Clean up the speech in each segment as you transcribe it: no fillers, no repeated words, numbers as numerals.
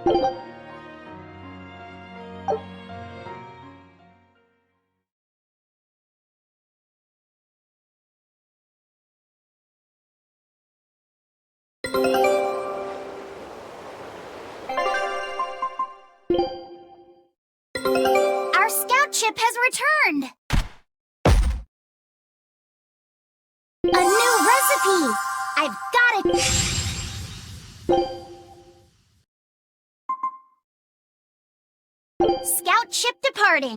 Our scout ship has returned! A new recipe! I've got it! Scout ship departing!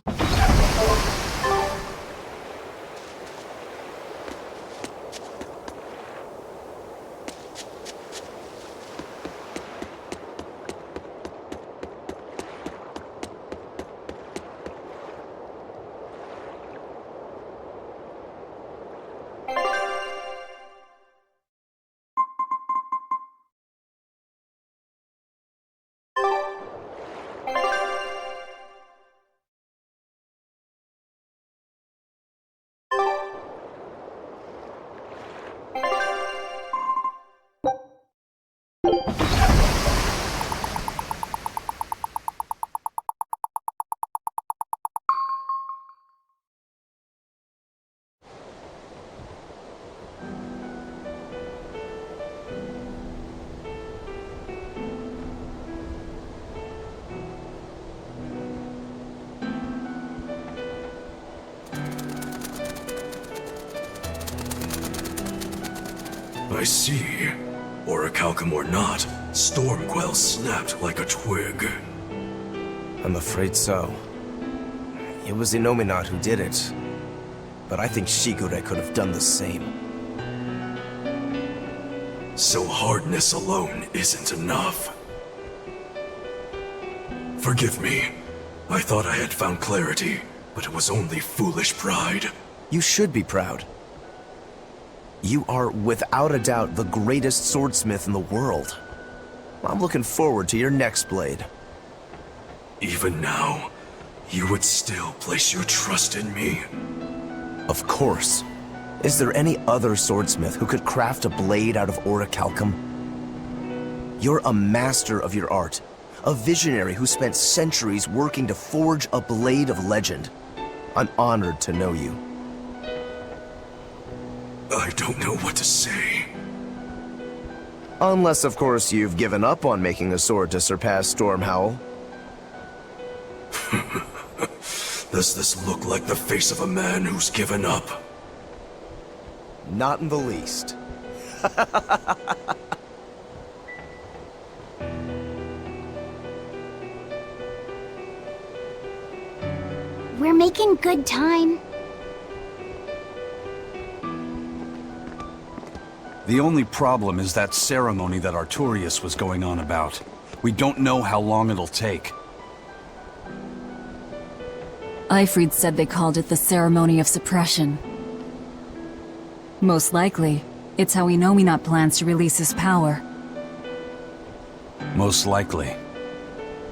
I see. Orichalcum or not, Stormquell snapped like a twig. I'm afraid so. It was Innominat who did it. But I think Shigure could have done the same. So hardness alone isn't enough. Forgive me. I thought I had found clarity, but it was only foolish pride. You should be proud. You are, without a doubt, the greatest swordsmith in the world. I'm looking forward to your next blade. Even now, you would still place your trust in me? Of course. Is there any other swordsmith who could craft a blade out of Orichalcum? You're a master of your art, a visionary who spent centuries working to forge a blade of legend. I'm honored to know you. I don't know what to say. Unless, of course, you've given up on making a sword to surpass Stormhowl. Does this look like the face of a man who's given up? Not in the least. We're making good time. The only problem is that ceremony that Arturius was going on about. We don't know how long it'll take. Ifrid said they called it the Ceremony of Suppression. Most likely, it's how Innominat plans to release his power. Most likely.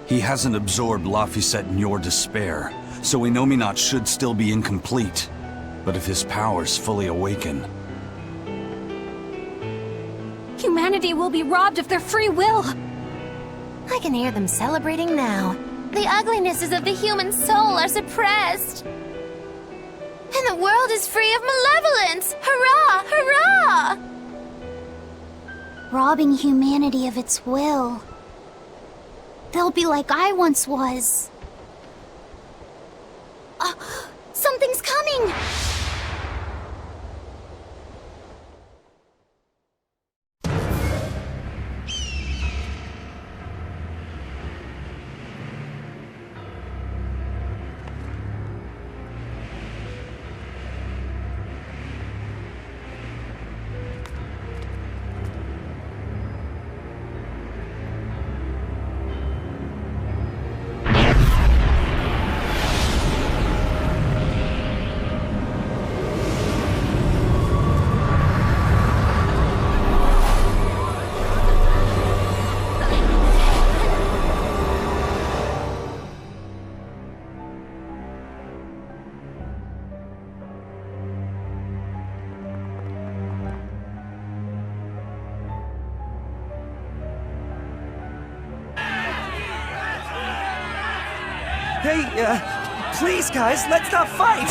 He hasn't absorbed Laphicet in your despair, so Innominat should still be incomplete. But if his powers fully awaken... Humanity will be robbed of their free will! I can hear them celebrating now. The uglinesses of the human soul are suppressed. And the world is free of malevolence! Hurrah! Hurrah! Robbing humanity of its will. They'll be like I once was. Something's coming! Hey, please guys, let's not fight!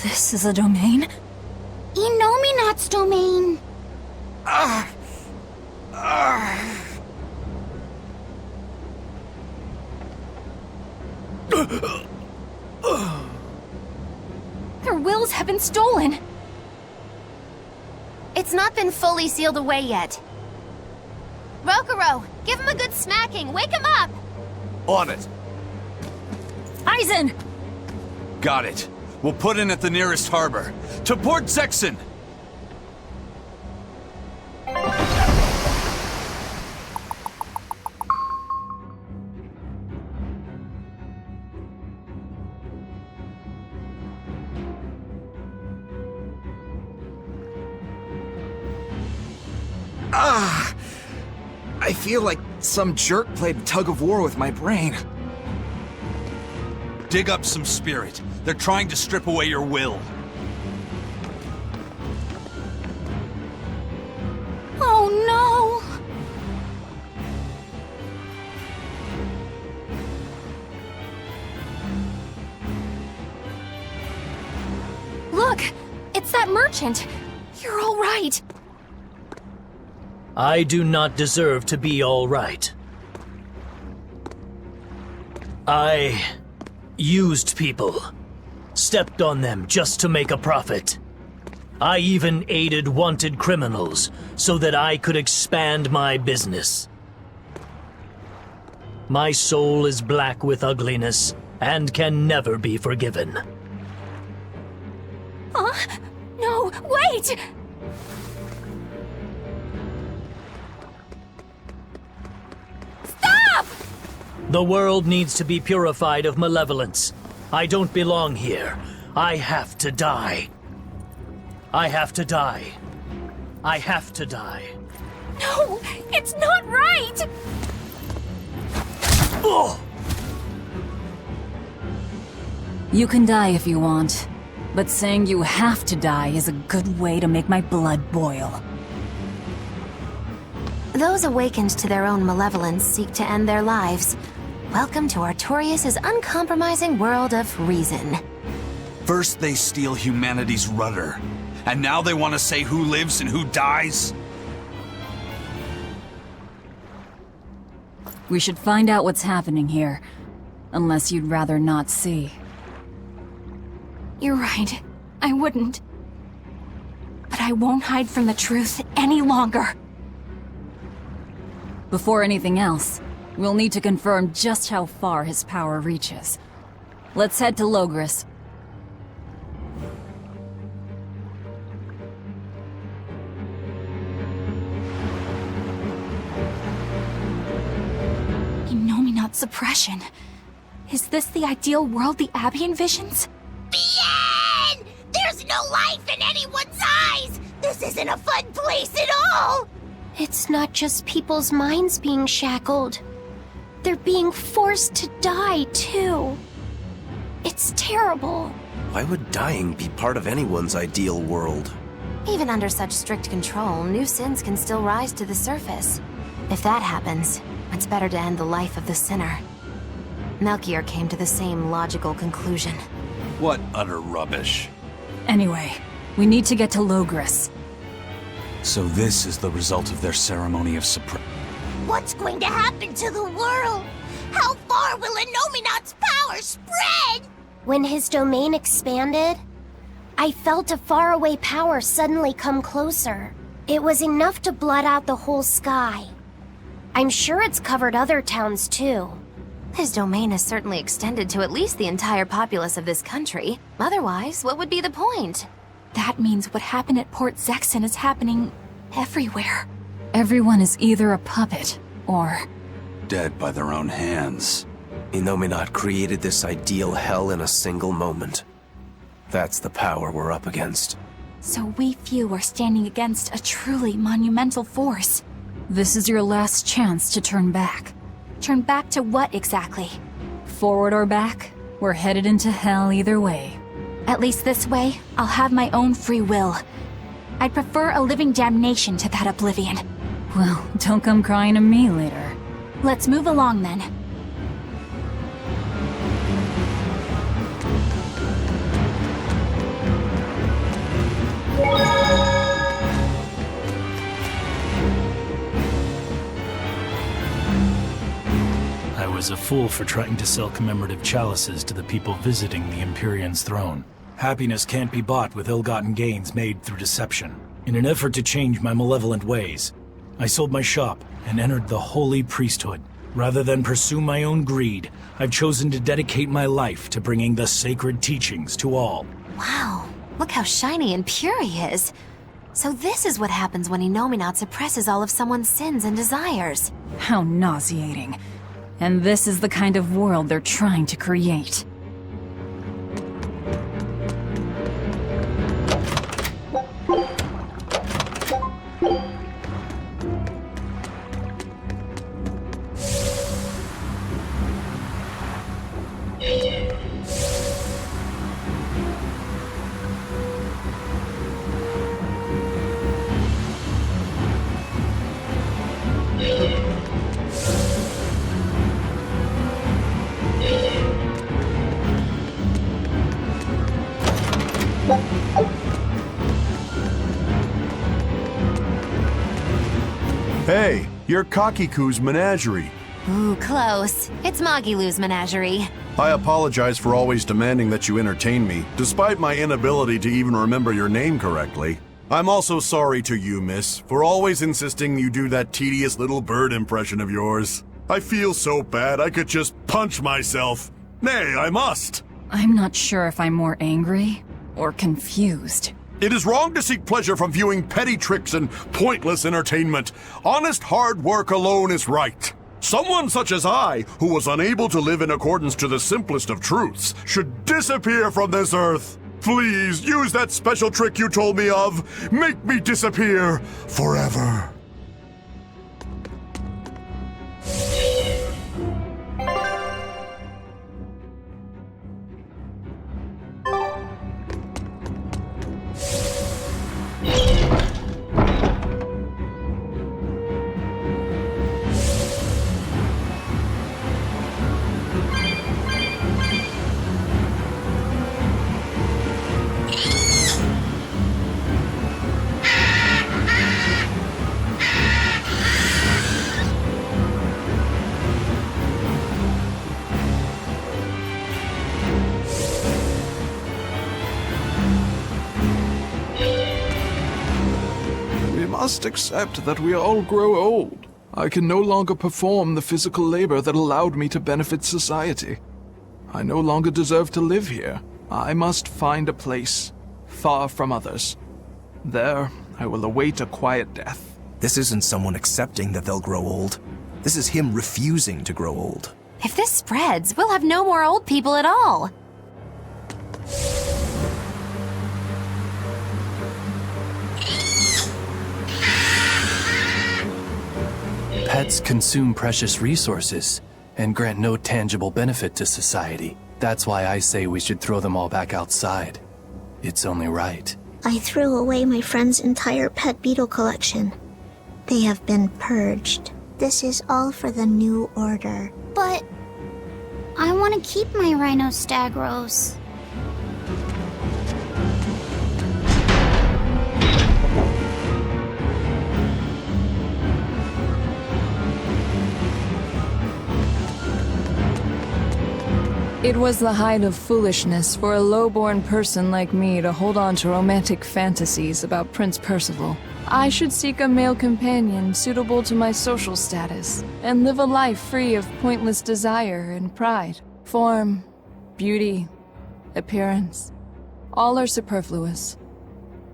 This is a domain? Inominat's domain. Their wills have been stolen. It's not been fully sealed away yet. Rokuro, give him a good smacking. Wake him up! On it. Aizen! Got it. We'll put in at the nearest harbor. To Port Zexen! I feel like some jerk played tug of war with my brain. Dig up some spirit. They're trying to strip away your will. Oh no! Look! It's that merchant! You're all right! I do not deserve to be all right. I used people, stepped on them just to make a profit. I even aided wanted criminals so that I could expand my business. My soul is black with ugliness and can never be forgiven. No, wait! Stop! The world needs to be purified of malevolence. I don't belong here. I have to die. I have to die. I have to die. No, it's not right! Oh! You can die if you want, but saying you have to die is a good way to make my blood boil. Those awakened to their own malevolence seek to end their lives. Welcome to Artorias' uncompromising world of reason. First they steal humanity's rudder, and now they want to say who lives and who dies? We should find out what's happening here, unless you'd rather not see. You're right. I wouldn't. But I won't hide from the truth any longer. Before anything else, we'll need to confirm just how far his power reaches. Let's head to Logris. Inominat suppression. Is this the ideal world the Abbey envisions? Bien! There's no life in anyone's eyes! This isn't a fun place at all! It's not just people's minds being shackled. They're being forced to die, too. It's terrible. Why would dying be part of anyone's ideal world? Even under such strict control, new sins can still rise to the surface. If that happens, it's better to end the life of the sinner. Meirchio came to the same logical conclusion. What utter rubbish. Anyway, we need to get to Logris. So this is the result of their ceremony of suppression. What's going to happen to the world? How far will Inominat's power spread? When his domain expanded, I felt a faraway power suddenly come closer. It was enough to blot out the whole sky. I'm sure it's covered other towns too. His domain is certainly extended to at least the entire populace of this country. Otherwise, what would be the point? That means what happened at Port Zexen is happening everywhere. Everyone is either a puppet, or... dead by their own hands. Inominat created this ideal hell in a single moment. That's the power we're up against. So we few are standing against a truly monumental force. This is your last chance to turn back. Turn back to what exactly? Forward or back, we're headed into hell either way. At least this way, I'll have my own free will. I'd prefer a living damnation to that oblivion. Well, don't come crying to me later. Let's move along then. I was a fool for trying to sell commemorative chalices to the people visiting the Empyrean's throne. Happiness can't be bought with ill-gotten gains made through deception. In an effort to change my malevolent ways, I sold my shop and entered the holy priesthood. Rather than pursue my own greed, I've chosen to dedicate my life to bringing the sacred teachings to all. Wow, look how shiny and pure he is. So this is what happens when Innominaut suppresses all of someone's sins and desires. How nauseating. And this is the kind of world they're trying to create. Hey, you're Kakiku's menagerie. Ooh, close. It's Magilu's menagerie. I apologize for always demanding that you entertain me, despite my inability to even remember your name correctly. I'm also sorry to you, miss, for always insisting you do that tedious little bird impression of yours. I feel so bad I could just punch myself. Nay, I must. I'm not sure if I'm more angry or confused. It is wrong to seek pleasure from viewing petty tricks and pointless entertainment. Honest hard work alone is right. Someone such as I, who was unable to live in accordance to the simplest of truths, should disappear from this earth. Please, use that special trick you told me of. Make me disappear forever. I must accept that we all grow old. I can no longer perform the physical labor that allowed me to benefit society. I no longer deserve to live here. I must find a place, far from others. There, I will await a quiet death. This isn't someone accepting that they'll grow old. This is him refusing to grow old. If this spreads, we'll have no more old people at all. Pets consume precious resources and grant no tangible benefit to society. That's why I say we should throw them all back outside. It's only right. I threw away my friend's entire pet beetle collection. They have been purged. This is all for the new order. But I want to keep my rhinostagros. It was the height of foolishness for a low-born person like me to hold on to romantic fantasies about Prince Percival. I should seek a male companion suitable to my social status, and live a life free of pointless desire and pride. Form, beauty, appearance, all are superfluous.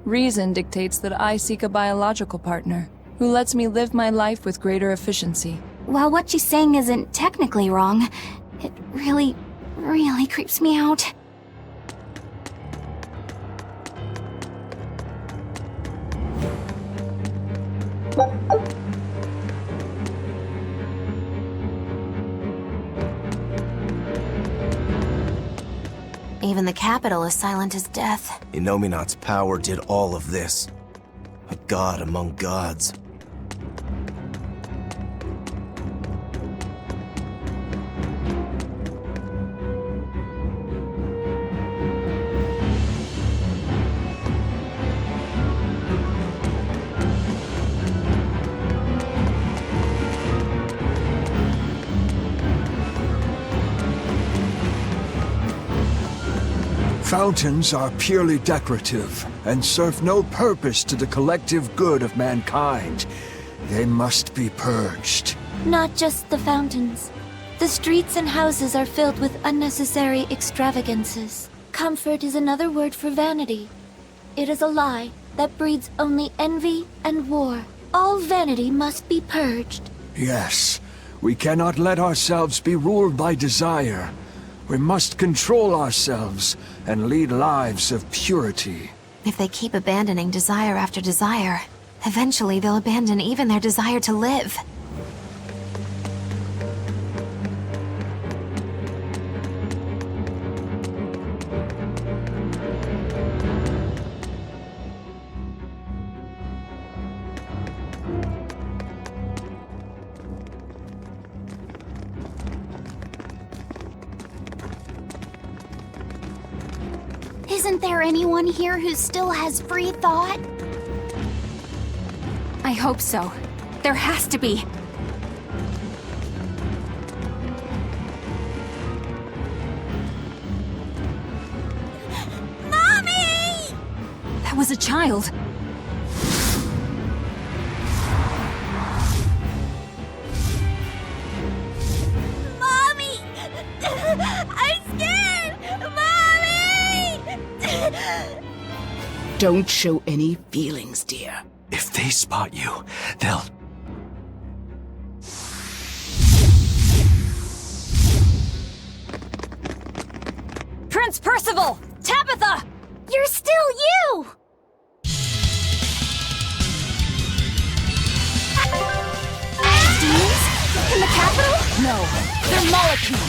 Reason dictates that I seek a biological partner, who lets me live my life with greater efficiency. While what she's saying isn't technically wrong, it really creeps me out. Even the capital is silent as death. Innominat's power did all of this. A god among gods. Fountains are purely decorative and serve no purpose to the collective good of mankind. They must be purged. Not just the fountains. The streets and houses are filled with unnecessary extravagances. Comfort is another word for vanity. It is a lie that breeds only envy and war. All vanity must be purged. Yes, we cannot let ourselves be ruled by desire. We must control ourselves and lead lives of purity. If they keep abandoning desire after desire, eventually they'll abandon even their desire to live. Isn't there anyone here who still has free thought? I hope so. There has to be. Mommy! That was a child. Mommy! I'm scared! Mommy! Don't show any feelings, dear. If they spot you, they'll... Prince Percival! Tabitha! You're still you! Demons? In the capital? No, they're molecules.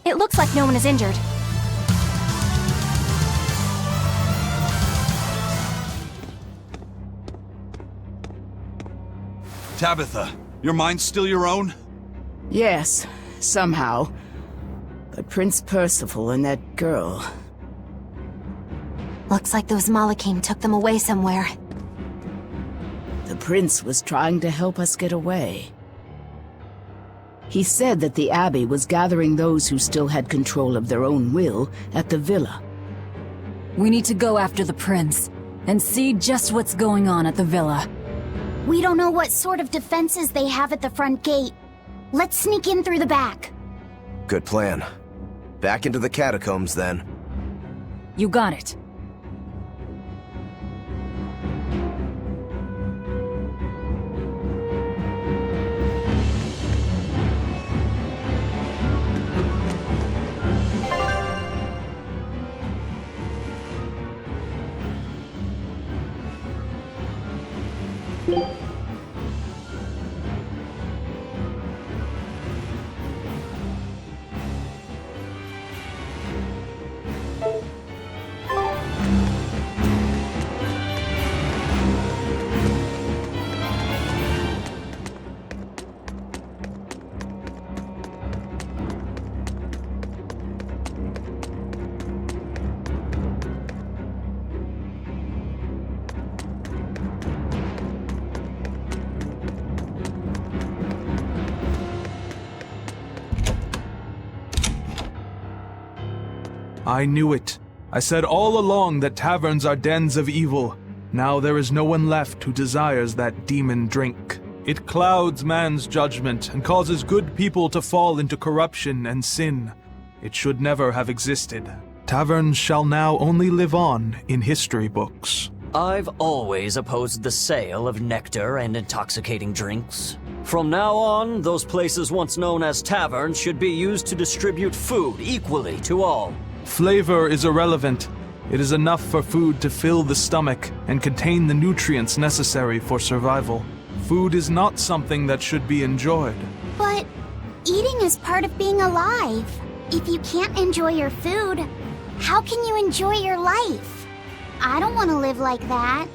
It looks like no one is injured. Tabitha, your mind's still your own? Yes, somehow. But Prince Percival and that girl... Looks like those Malachim took them away somewhere. The prince was trying to help us get away. He said that the Abbey was gathering those who still had control of their own will at the villa. We need to go after the prince and see just what's going on at the villa. We don't know what sort of defenses they have at the front gate. Let's sneak in through the back. Good plan. Back into the catacombs, then. You got it. I knew it. I said all along that taverns are dens of evil. Now there is no one left who desires that demon drink. It clouds man's judgment and causes good people to fall into corruption and sin. It should never have existed. Taverns shall now only live on in history books. I've always opposed the sale of nectar and intoxicating drinks. From now on, those places once known as taverns should be used to distribute food equally to all. Flavor is irrelevant. It is enough for food to fill the stomach and contain the nutrients necessary for survival. Food is not something that should be enjoyed. But eating is part of being alive. If you can't enjoy your food, how can you enjoy your life? I don't want to live like that.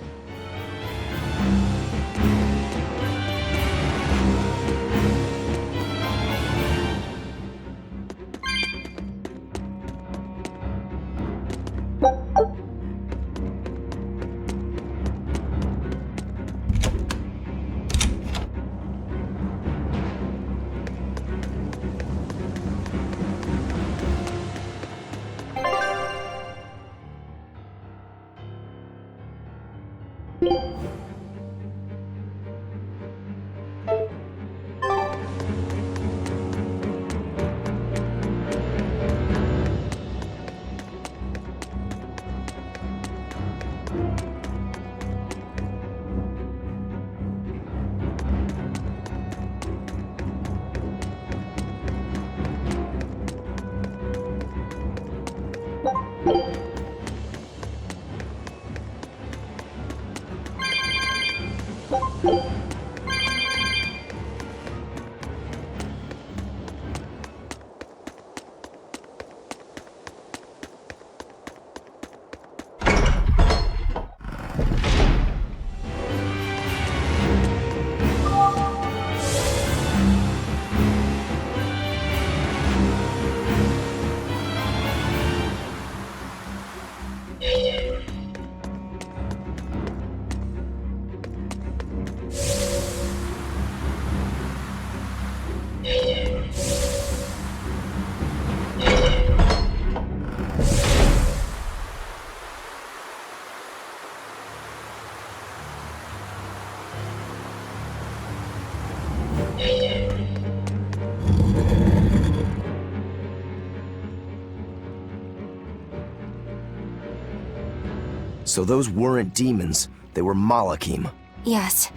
So those weren't demons, they were Malakim. Yes.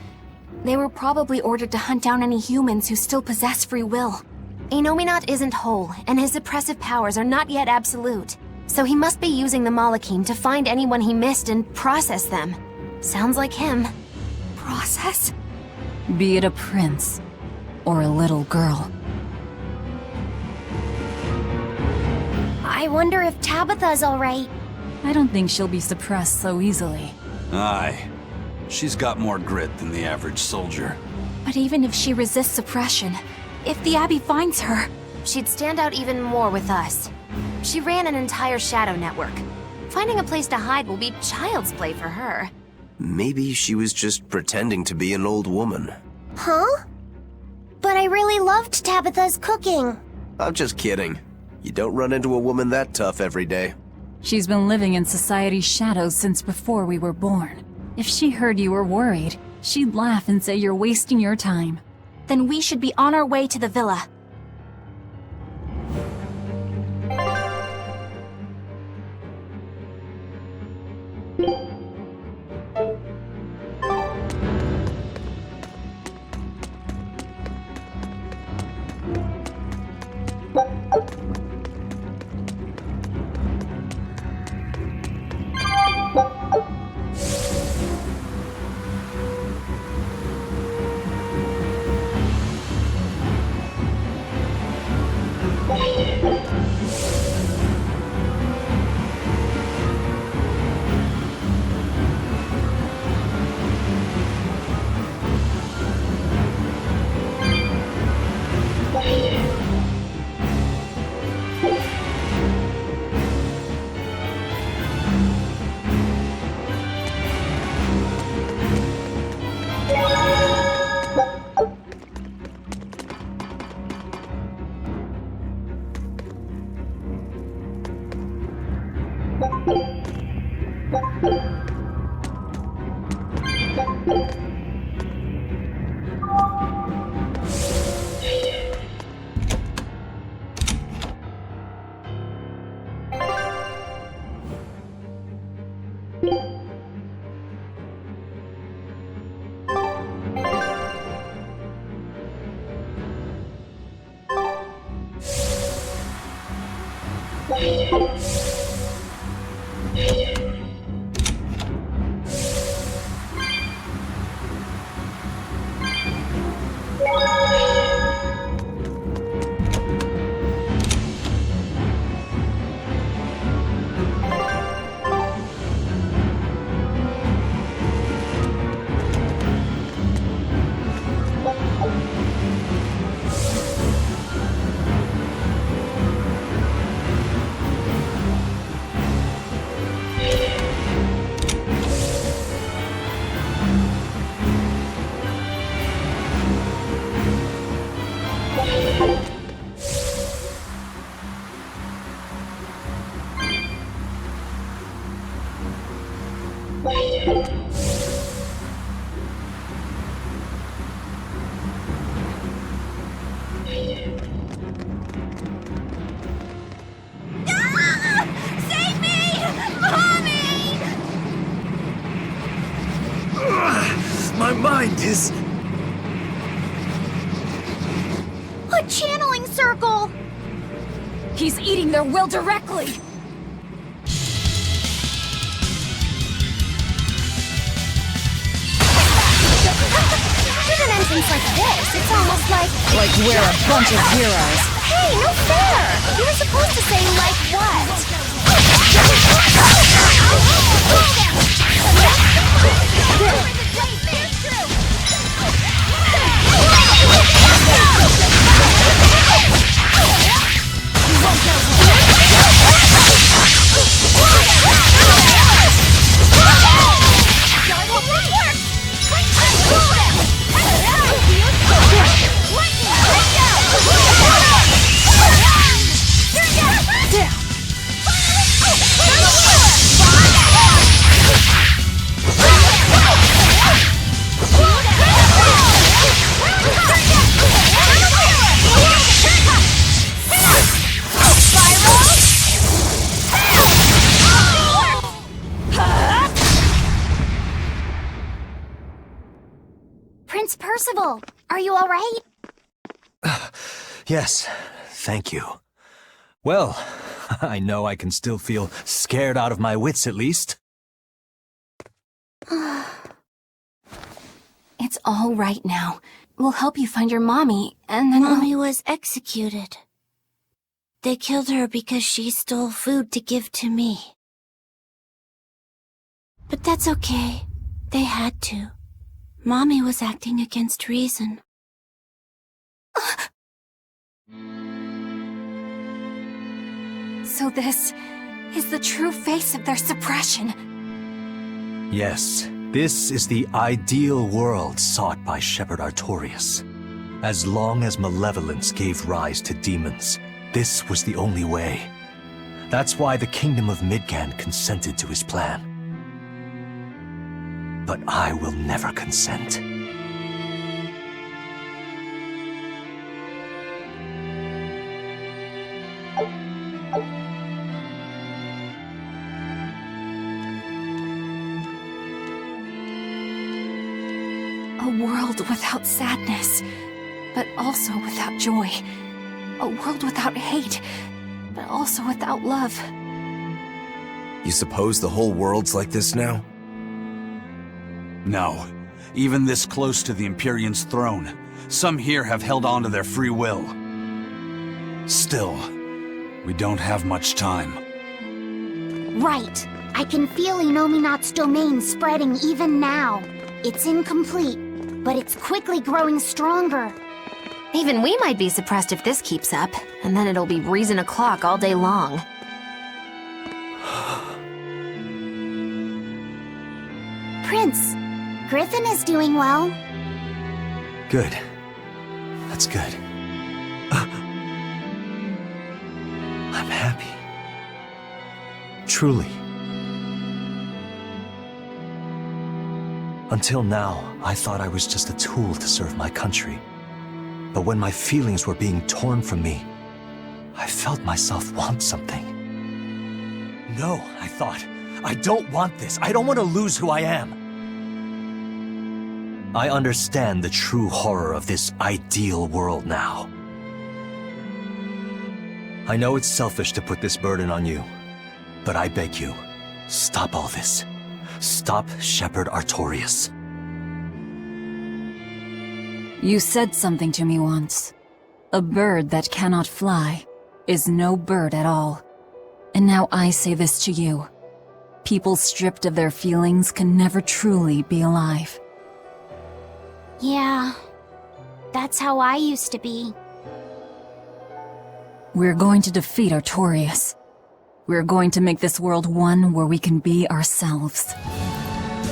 They were probably ordered to hunt down any humans who still possess free will. Inominat isn't whole, and his suppressive powers are not yet absolute. So he must be using the Malakim to find anyone he missed and process them. Sounds like him. Process? Be it a prince or a little girl. I wonder if Tabitha's alright. I don't think she'll be suppressed so easily. Aye. She's got more grit than the average soldier. But even if she resists suppression, if the Abbey finds her, she'd stand out even more with us. She ran an entire shadow network. Finding a place to hide will be child's play for her. Maybe she was just pretending to be an old woman. Huh? But I really loved Tabitha's cooking. I'm just kidding. You don't run into a woman that tough every day. She's been living in society's shadows since before we were born. If she heard you were worried, she'd laugh and say you're wasting your time. Then we should be on our way to the villa. Save me! Mommy! My mind is... A channeling circle! He's eating their will directly! With an entrance like this, it's almost like... Like we're a bunch of heroes. Hey, no fair! You were supposed to say, like what? Prince Percival, are you all right? Yes, thank you. Well, I know I can still feel scared out of my wits at least. It's all right now. We'll help you find your mommy, and then Mommy was executed. They killed her because she stole food to give to me. But that's okay. They had to. Mommy was acting against reason. So this is the true face of their suppression. Yes, this is the ideal world sought by Shepherd Artorias. As long as malevolence gave rise to demons, this was the only way. That's why the Kingdom of Midgand consented to his plan. But I will never consent. A world without sadness, but also without joy. A world without hate, but also without love. You suppose the whole world's like this now? No. Even this close to the Empyrean's throne, some here have held on to their free will. Still, we don't have much time. Right. I can feel Inominat's domain spreading even now. It's incomplete, but it's quickly growing stronger. even we might be suppressed if this keeps up, and then it'll be reason o'clock all day long. Prince, Griffin is doing well. Good. That's good. I'm happy. Truly. Until now, I thought I was just a tool to serve my country. But when my feelings were being torn from me, I felt myself want something. No, I thought. I don't want this. I don't want to lose who I am. I understand the true horror of this ideal world now. I know it's selfish to put this burden on you, but I beg you, stop all this. Stop Shepherd Artorias. You said something to me once. A bird that cannot fly is no bird at all. And now I say this to you. People stripped of their feelings can never truly be alive. Yeah, that's how I used to be. We're going to defeat Artorias. We're going to make this world one where we can be ourselves.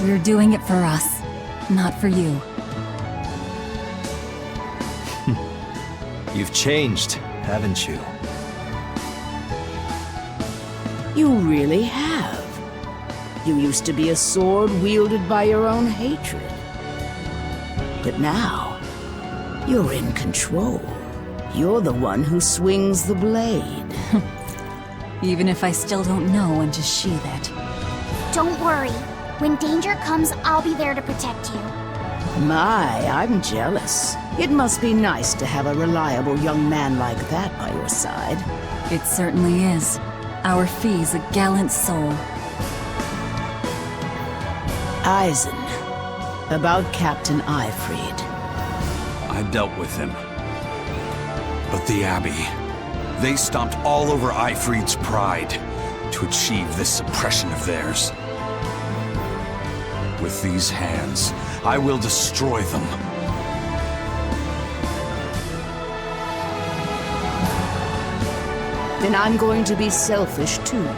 We're doing it for us, not for you. You've changed, haven't you? You really have. You used to be a sword wielded by your own hatred. But now, you're in control. You're the one who swings the blade. Even if I still don't know when to sheathe it. Don't worry. When danger comes, I'll be there to protect you. My, I'm jealous. It must be nice to have a reliable young man like that by your side. It certainly is. Our Fee's a gallant soul. Eisen, about Captain Ifrid. I dealt with him. But the Abbey, they stomped all over Ifrid's pride to achieve this suppression of theirs. With these hands, I will destroy them. Then I'm going to be selfish too.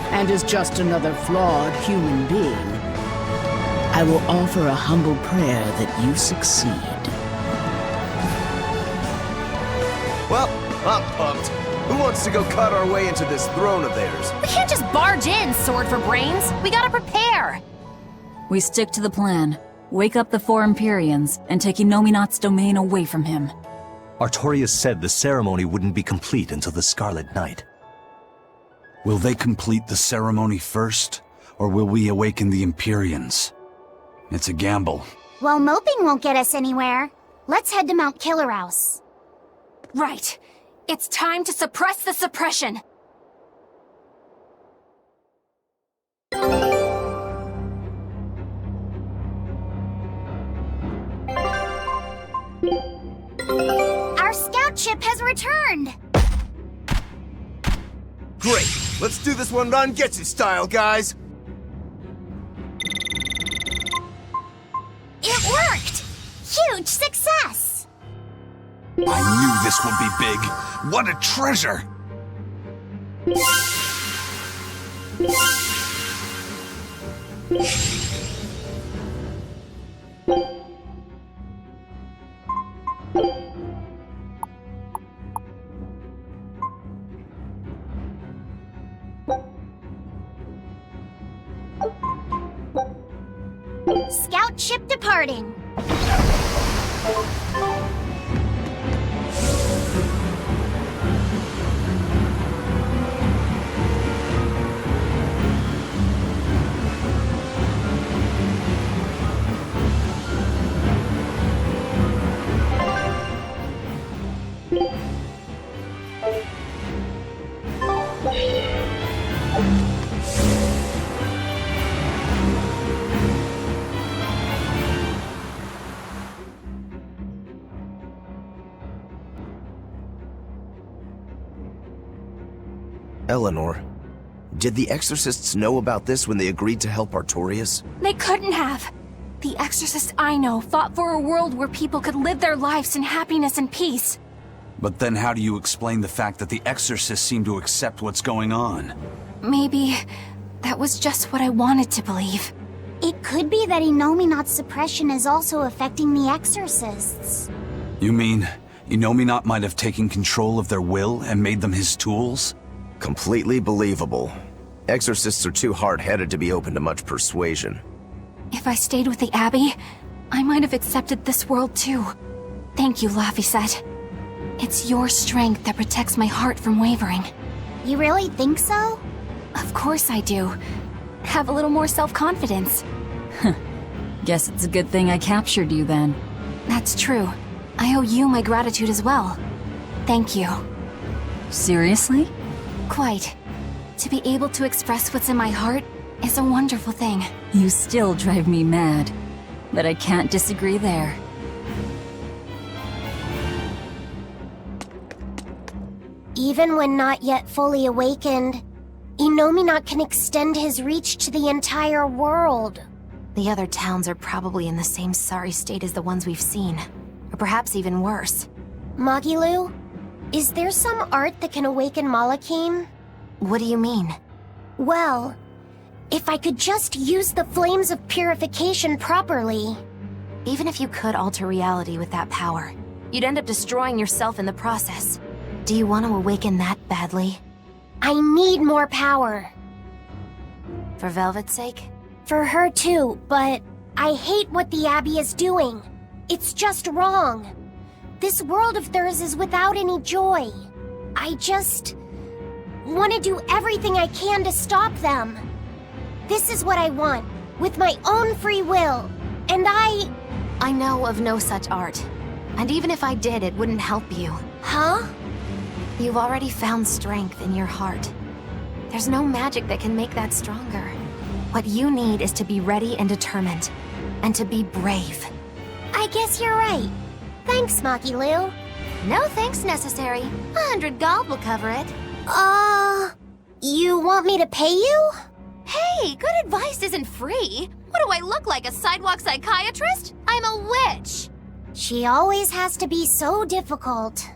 And as just another flawed human being, I will offer a humble prayer that you succeed. Well, I'm pumped. Who wants to go cut our way into this throne of theirs? We can't just barge in, Sword for Brains. We gotta prepare. We stick to the plan. Wake up the four Empyreans and take Inominat's domain away from him. Artorias said the ceremony wouldn't be complete until the Scarlet Night. Will they complete the ceremony first, or will we awaken the Empyreans? It's a gamble. Well, moping won't get us anywhere. Let's head to Mount Killerhouse. Right. It's time to suppress the suppression. Our scout ship has returned! Great! Let's do this one Rangetsu style, guys! It worked! Huge success! I knew this would be big! What a treasure! Scout ship departing. Eleanor, did the Exorcists know about this when they agreed to help Artorias? They couldn't have. The exorcists I know fought for a world where people could live their lives in happiness and peace. But then how do you explain the fact that the Exorcists seem to accept what's going on? Maybe that was just what I wanted to believe. It could be that Inominat's suppression is also affecting the exorcists. You mean Inominat might have taken control of their will and made them his tools? Completely believable. Exorcists are too hard-headed to be open to much persuasion. If I stayed with the Abbey, I might have accepted this world too. Thank you, Laphicet. It's your strength that protects my heart from wavering. You really think so? Of course I do. Have a little more self-confidence. Guess it's a good thing I captured you then. That's true. I owe you my gratitude as well. Thank you. Seriously? Quite. To be able to express what's in my heart is a wonderful thing. You still drive me mad, but I can't disagree there. Even when not yet fully awakened, Innominat can extend his reach to the entire world. The other towns are probably in the same sorry state as the ones we've seen. Or perhaps even worse. Magilu, is there some art that can awaken Malachim? What do you mean? Well, if I could just use the flames of purification properly. Even if you could alter reality with that power, you'd end up destroying yourself in the process. Do you want to awaken that badly? I need more power. For Velvet's sake? For her too, but I hate what the Abbey is doing. It's just wrong. This world of theirs is without any joy. I just want to do everything I can to stop them. This is what I want, with my own free will, and I know of no such art. And even if I did, it wouldn't help you. Huh? You've already found strength in your heart. There's no magic that can make that stronger. What you need is to be ready and determined, and to be brave. I guess you're right. Thanks, Magilu. No thanks necessary. 100 gold will cover it. You want me to pay you? Hey, good advice isn't free. What do I look like, a sidewalk psychiatrist? I'm a witch. She always has to be so difficult.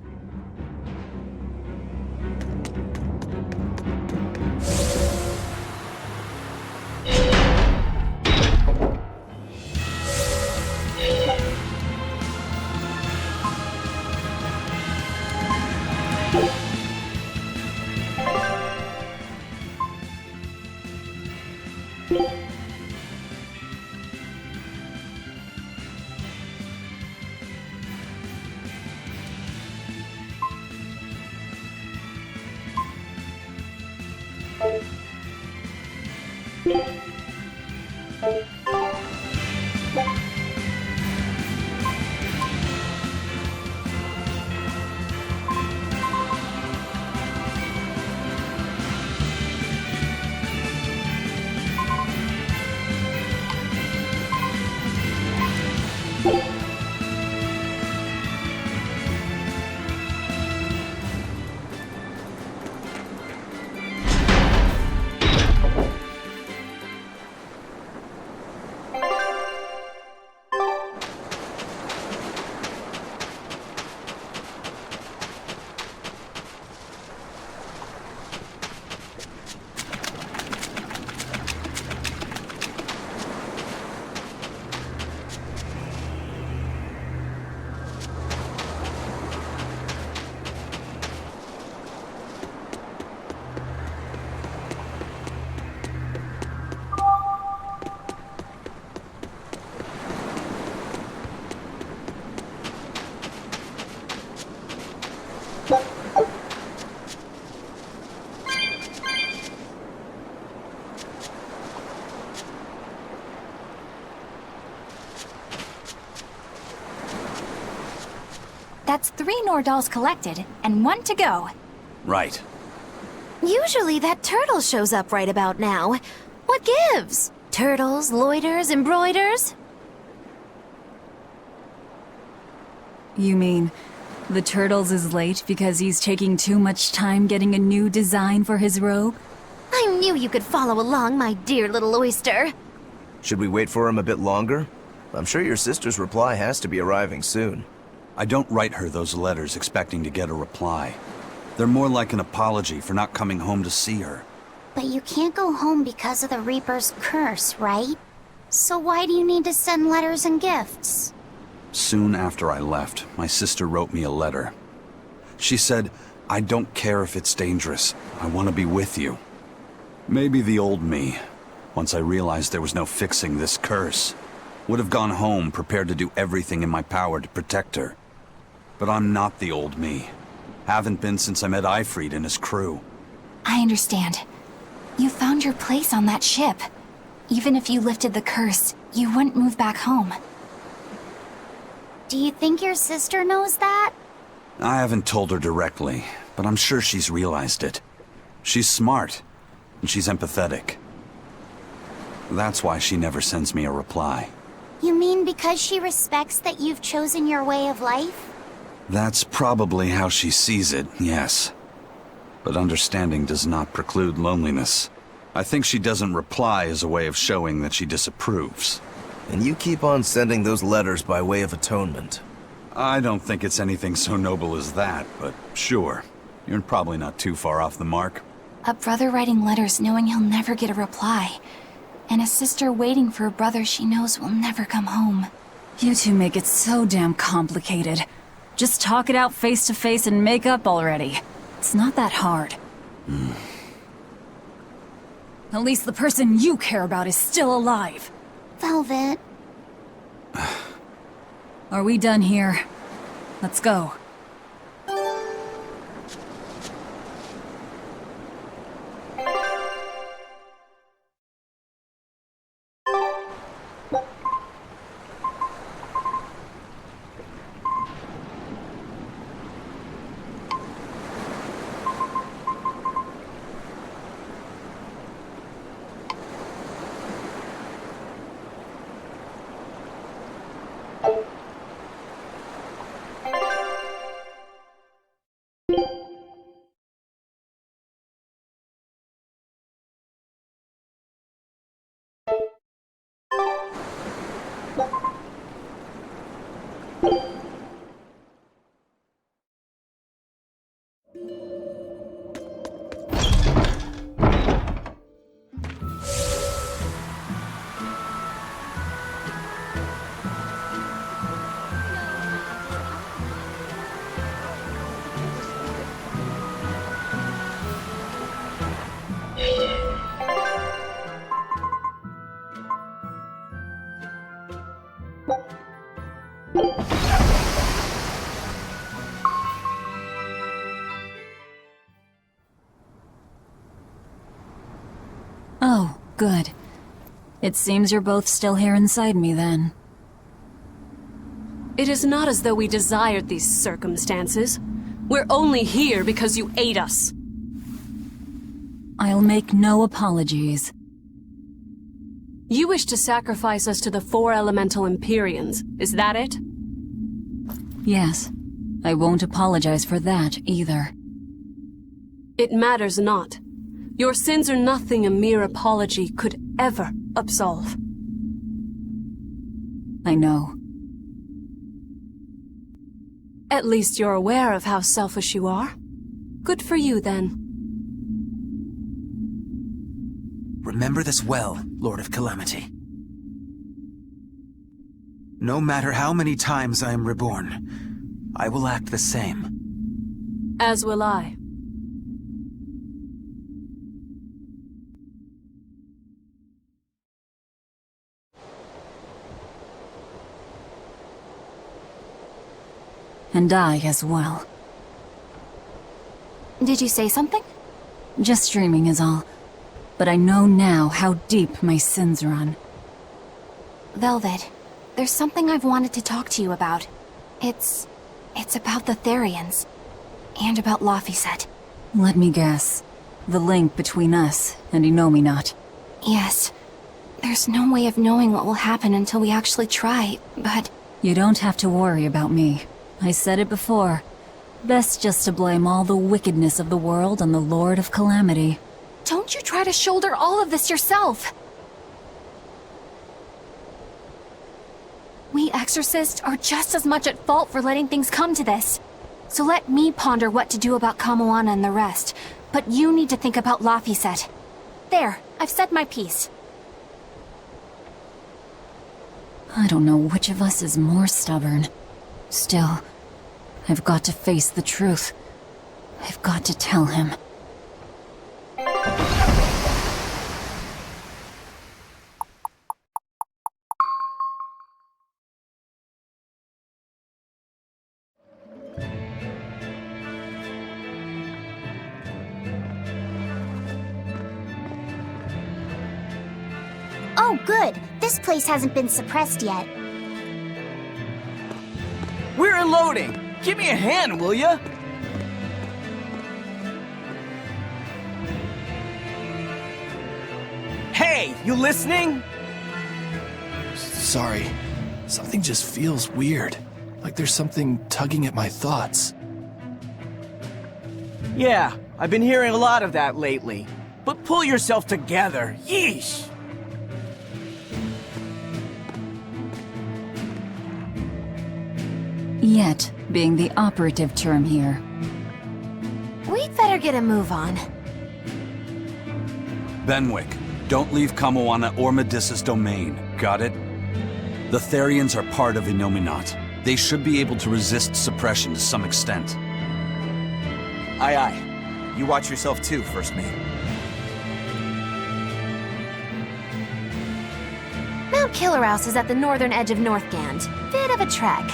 That's 3 Nordals collected, and 1 to go. Right. Usually that turtle shows up right about now. What gives? Turtles, loiters, embroiders? You mean, the Turtles is late because he's taking too much time getting a new design for his robe? I knew you could follow along, my dear little oyster. Should we wait for him a bit longer? I'm sure your sister's reply has to be arriving soon. I don't write her those letters expecting to get a reply. They're more like an apology for not coming home to see her. But you can't go home because of the Reaper's curse, right? So why do you need to send letters and gifts? Soon after I left, my sister wrote me a letter. She said, "I don't care if it's dangerous. I want to be with you." Maybe the old me, once I realized there was no fixing this curse, would have gone home prepared to do everything in my power to protect her. But I'm not the old me. Haven't been since I met Ifrit and his crew. I understand. You found your place on that ship. Even if you lifted the curse, you wouldn't move back home. Do you think your sister knows that? I haven't told her directly, but I'm sure she's realized it. She's smart, and she's empathetic. That's why she never sends me a reply. You mean because she respects that you've chosen your way of life? That's probably how she sees it, yes. But understanding does not preclude loneliness. I think she doesn't reply as a way of showing that she disapproves. And you keep on sending those letters by way of atonement. I don't think it's anything so noble as that, but sure. You're probably not too far off the mark. A brother writing letters knowing he'll never get a reply. And a sister waiting for a brother she knows will never come home. You two make it so damn complicated. Just talk it out face to face and make up already. It's not that hard. At least the person you care about is still alive. Velvet. Are we done here? Let's go. Oh, good. It seems you're both still here inside me, then. It is not as though we desired these circumstances. We're only here because you ate us. I'll make no apologies. You wish to sacrifice us to the 4 elemental Empyreans, is that it? Yes. I won't apologize for that, either. It matters not. Your sins are nothing a mere apology could ever absolve. I know. At least you're aware of how selfish you are. Good for you, then. Remember this well, Lord of Calamity. No matter how many times I am reborn, I will act the same. As will I. And I as well. Did you say something? Just dreaming is all. But I know now how deep my sins run. Velvet, there's something I've wanted to talk to you about. It's about the Therians. And about Laphicet. Let me guess. The link between us and Innominat. Yes. There's no way of knowing what will happen until we actually try, but... You don't have to worry about me. I said it before. Best just to blame all the wickedness of the world on the Lord of Calamity. Don't you try to shoulder all of this yourself! We exorcists are just as much at fault for letting things come to this. So let me ponder what to do about Kamoana and the rest, but you need to think about Laphicet. There, I've said my piece. I don't know which of us is more stubborn. Still, I've got to face the truth. I've got to tell him. Oh, good. This place hasn't been suppressed yet. We're unloading! Give me a hand, will ya? Hey, you listening? Sorry. Something just feels weird. Like there's something tugging at my thoughts. Yeah, I've been hearing a lot of that lately. But pull yourself together. Yeesh! Yet being the operative term here. We'd better get a move on. Benwick, don't leave Kamoana or Medissa's domain. Got it? The Therians are part of Innominat. They should be able to resist suppression to some extent. Aye aye. You watch yourself too, First Mate. Mount Killerhouse is at the northern edge of Northgand. Bit of a trek.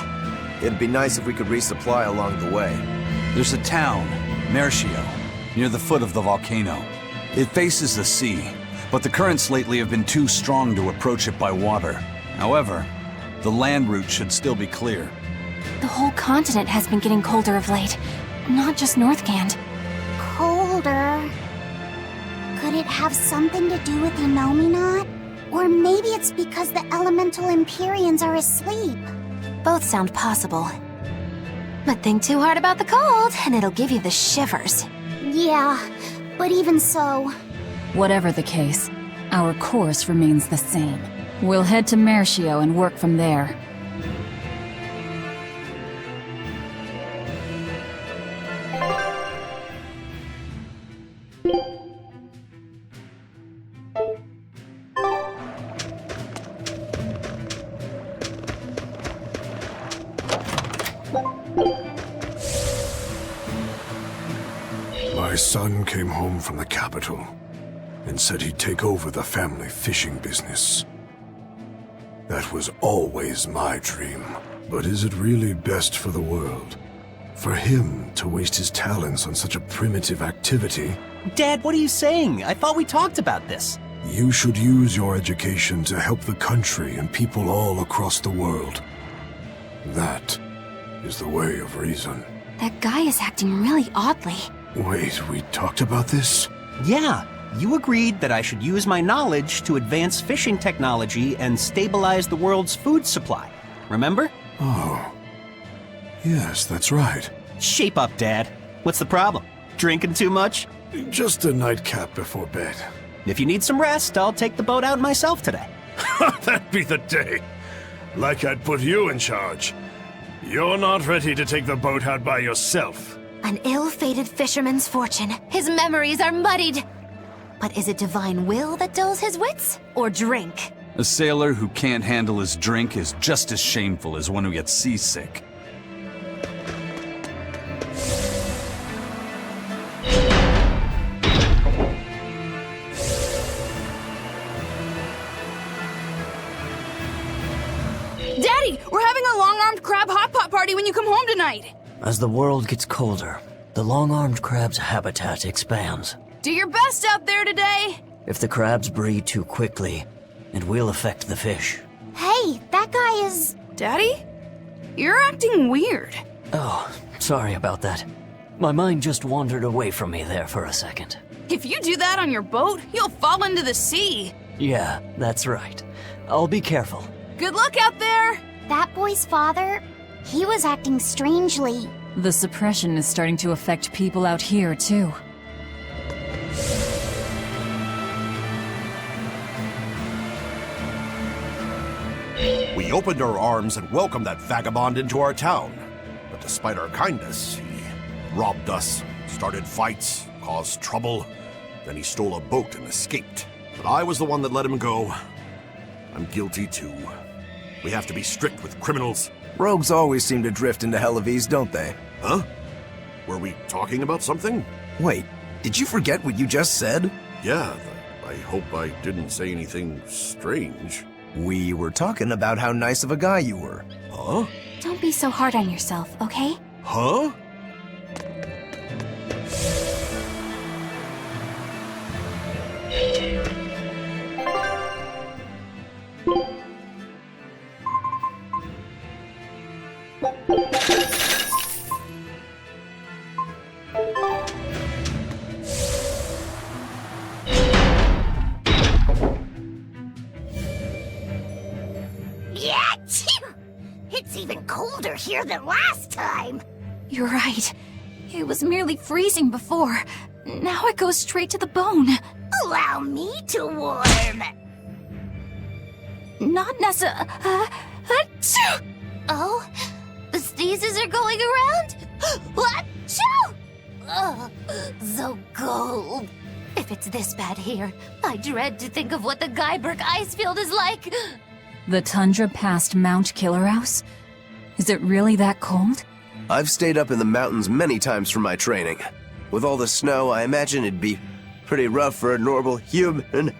It'd be nice if we could resupply along the way. There's a town, Meirchio, near the foot of the volcano. It faces the sea, but the currents lately have been too strong to approach it by water. However, the land route should still be clear. The whole continent has been getting colder of late. Not just Northgand. Colder. Could it have something to do with Innominat? Or maybe it's because the elemental Empyreans are asleep. Both sound possible. But think too hard about the cold, and it'll give you the shivers. Yeah, but even so... Whatever the case, our course remains the same. We'll head to Meirchio and work from there. My son came home from the capital and said he'd take over the family fishing business. That was always my dream. But is it really best for the world? For him to waste his talents on such a primitive activity? Dad, what are you saying? I thought we talked about this. You should use your education to help the country and people all across the world. That is the way of reason. That guy is acting really oddly. Wait, we talked about this? Yeah, you agreed that I should use my knowledge to advance fishing technology and stabilize the world's food supply. Remember? Oh. Yes, that's right. Shape up, Dad. What's the problem? Drinking too much? Just a nightcap before bed. If you need some rest, I'll take the boat out myself today. That'd be the day. Like I'd put you in charge. You're not ready to take the boat out by yourself. An ill-fated fisherman's fortune. His memories are muddied. But is it divine will that dulls his wits, or drink? A sailor who can't handle his drink is just as shameful as one who gets seasick. Daddy, we're having a long-armed crab hot pot party when you come home tonight. As the world gets colder, the long-armed crab's habitat expands. Do your best out there today. If the crabs breed too quickly, it will affect the fish. Hey, that guy is... Daddy? You're acting weird. Oh, sorry about that. My mind just wandered away from me there for a second. If you do that on your boat, you'll fall into the sea. Yeah, that's right. I'll be careful. Good luck out there! That boy's father, he was acting strangely. The suppression is starting to affect people out here, too. We opened our arms and welcomed that vagabond into our town. But despite our kindness, he robbed us, started fights, caused trouble. Then he stole a boat and escaped. But I was the one that let him go. I'm guilty too. We have to be strict with criminals. Rogues always seem to drift into Hellevese, don't they? Huh? Were we talking about something? Wait, did you forget what you just said? Yeah, I hope I didn't say anything strange. We were talking about how nice of a guy you were. Huh? Don't be so hard on yourself, okay? Huh? colder here than last time. You're right. It was merely freezing before. Now it goes straight to the bone. Allow me to warm. Not necessarily. Oh, the sneezes are going around? Achoo! Ugh, so cold. If it's this bad here, I dread to think of what the Guyberg ice field is like. The tundra past Mount Killerhouse? Is it really that cold? I've stayed up in the mountains many times for my training. With all the snow, I imagine it'd be pretty rough for a normal human.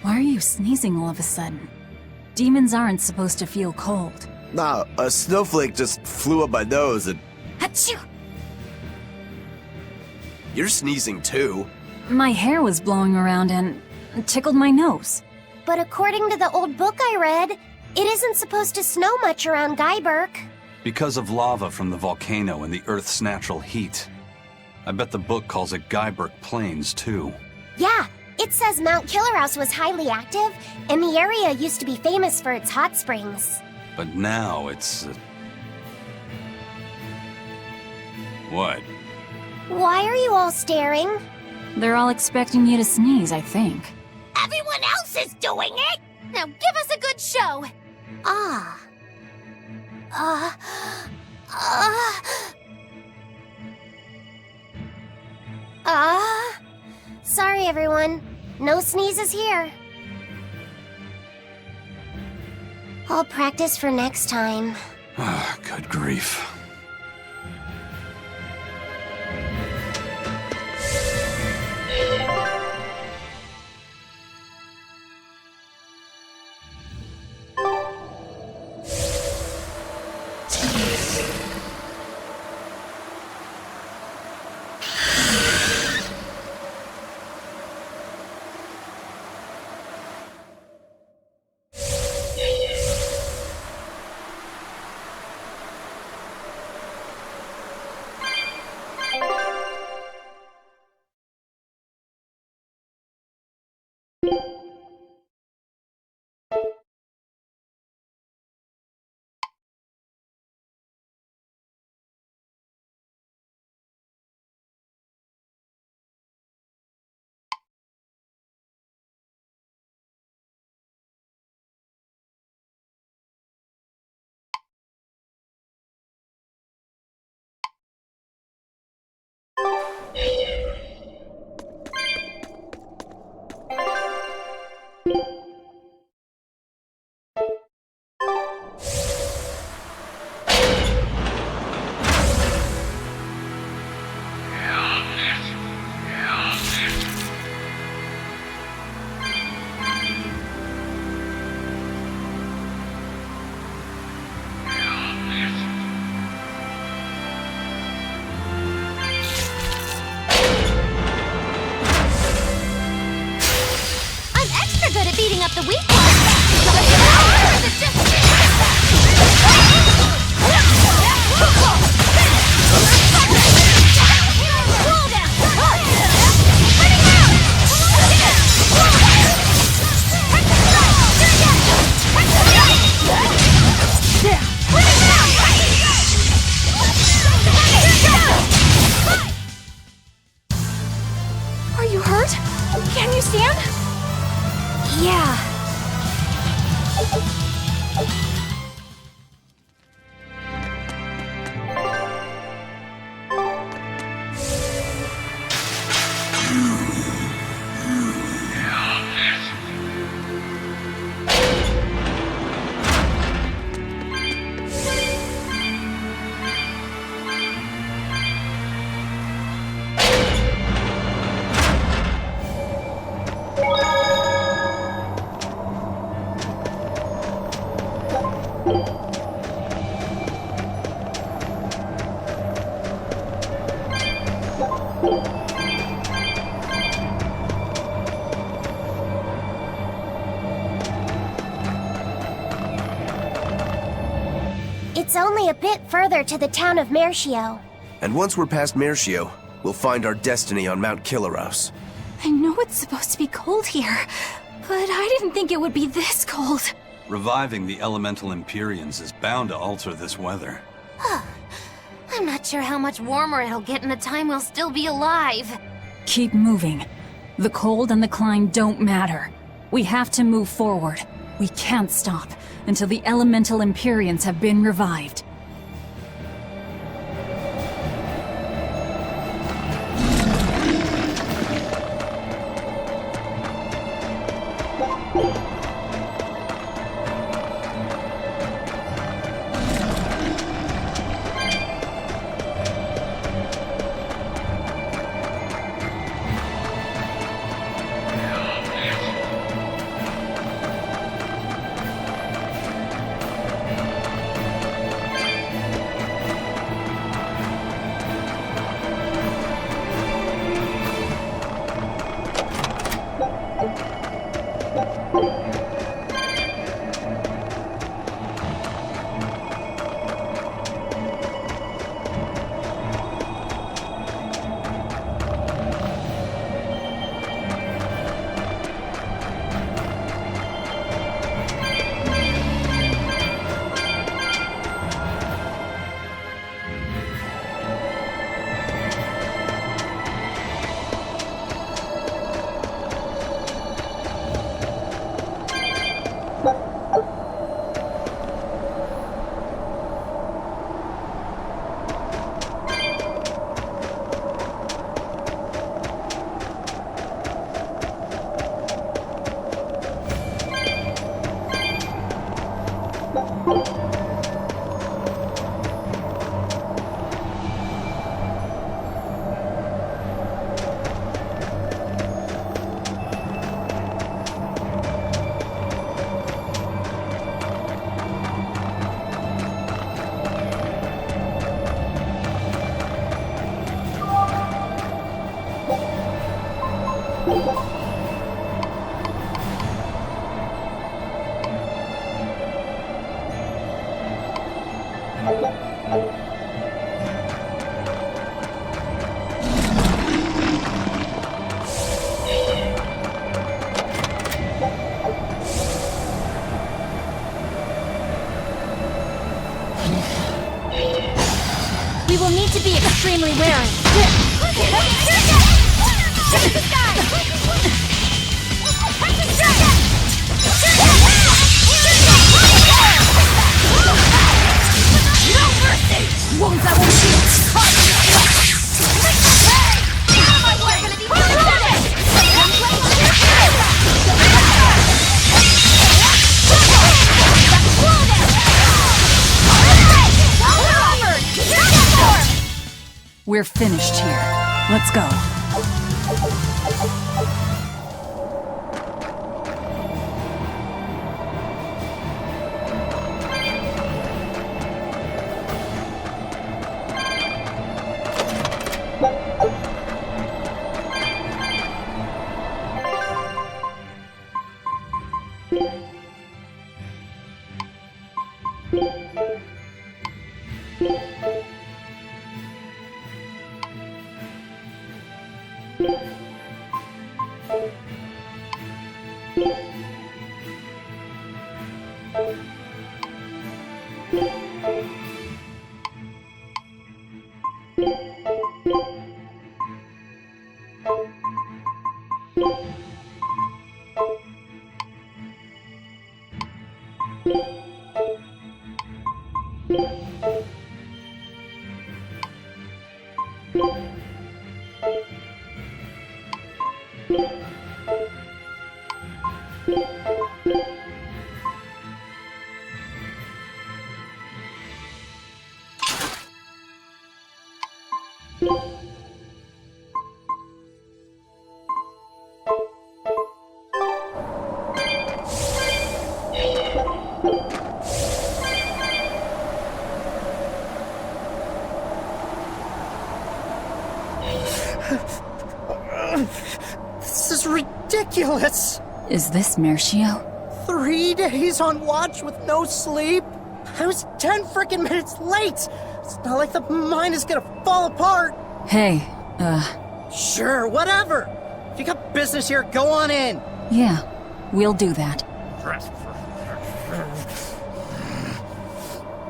Why are you sneezing all of a sudden? Demons aren't supposed to feel cold. Nah, a snowflake just flew up my nose and... Achoo! You're sneezing too. My hair was blowing around and tickled my nose. But according to the old book I read, it isn't supposed to snow much around Guyberg. Because of lava from the volcano and the Earth's natural heat. I bet the book calls it Guyberg Plains, too. Yeah, it says Mount Killerhouse was highly active, and the area used to be famous for its hot springs. But now it's... What? Why are you all staring? They're all expecting you to sneeze, I think. Everyone else is doing it! Now give us a good show! Sorry everyone. No sneezes here. I'll practice for next time. Good grief. Beating up the weak ones. Are you hurt? Can you stand? Yeah. It's only a bit further to the town of Meirchio. And once we're past Meirchio, we'll find our destiny on Mount Killerhouse. I know it's supposed to be cold here, but I didn't think it would be this cold. Reviving the elemental Empyreans is bound to alter this weather. I'm not sure how much warmer it'll get in the time we'll still be alive. Keep moving. The cold and the climb don't matter. We have to move forward. We can't stop until the elemental Empyreans have been revived. We will need to be extremely wary. We're finished here. Let's go. This is ridiculous! Is this Meirchio? 3 days on watch with no sleep? I was 10 frickin' minutes late! It's not like the mine is gonna fall apart! Hey, Sure, whatever! If you got business here, go on in! yeah, we'll do that.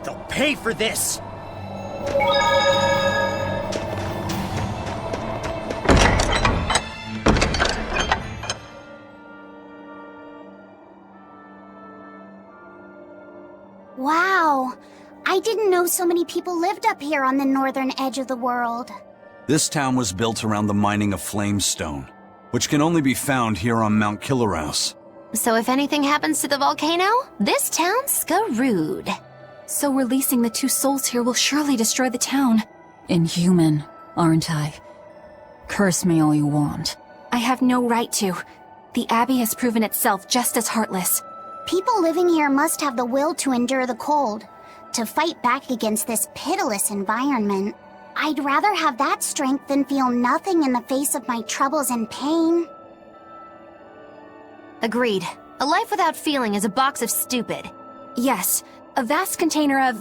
They'll pay for this! Wow. I didn't know so many people lived up here on the northern edge of the world. This town was built around the mining of flamestone, which can only be found here on Mount Killerhouse. So if anything happens to the volcano, this town's screwed. So releasing the two souls here will surely destroy the town. Inhuman, aren't I? Curse me all you want. I have no right to. The Abbey has proven itself just as heartless. People living here must have the will to endure the cold, to fight back against this pitiless environment. I'd rather have that strength than feel nothing in the face of my troubles and pain. Agreed. A life without feeling is a box of stupid. Yes, a vast container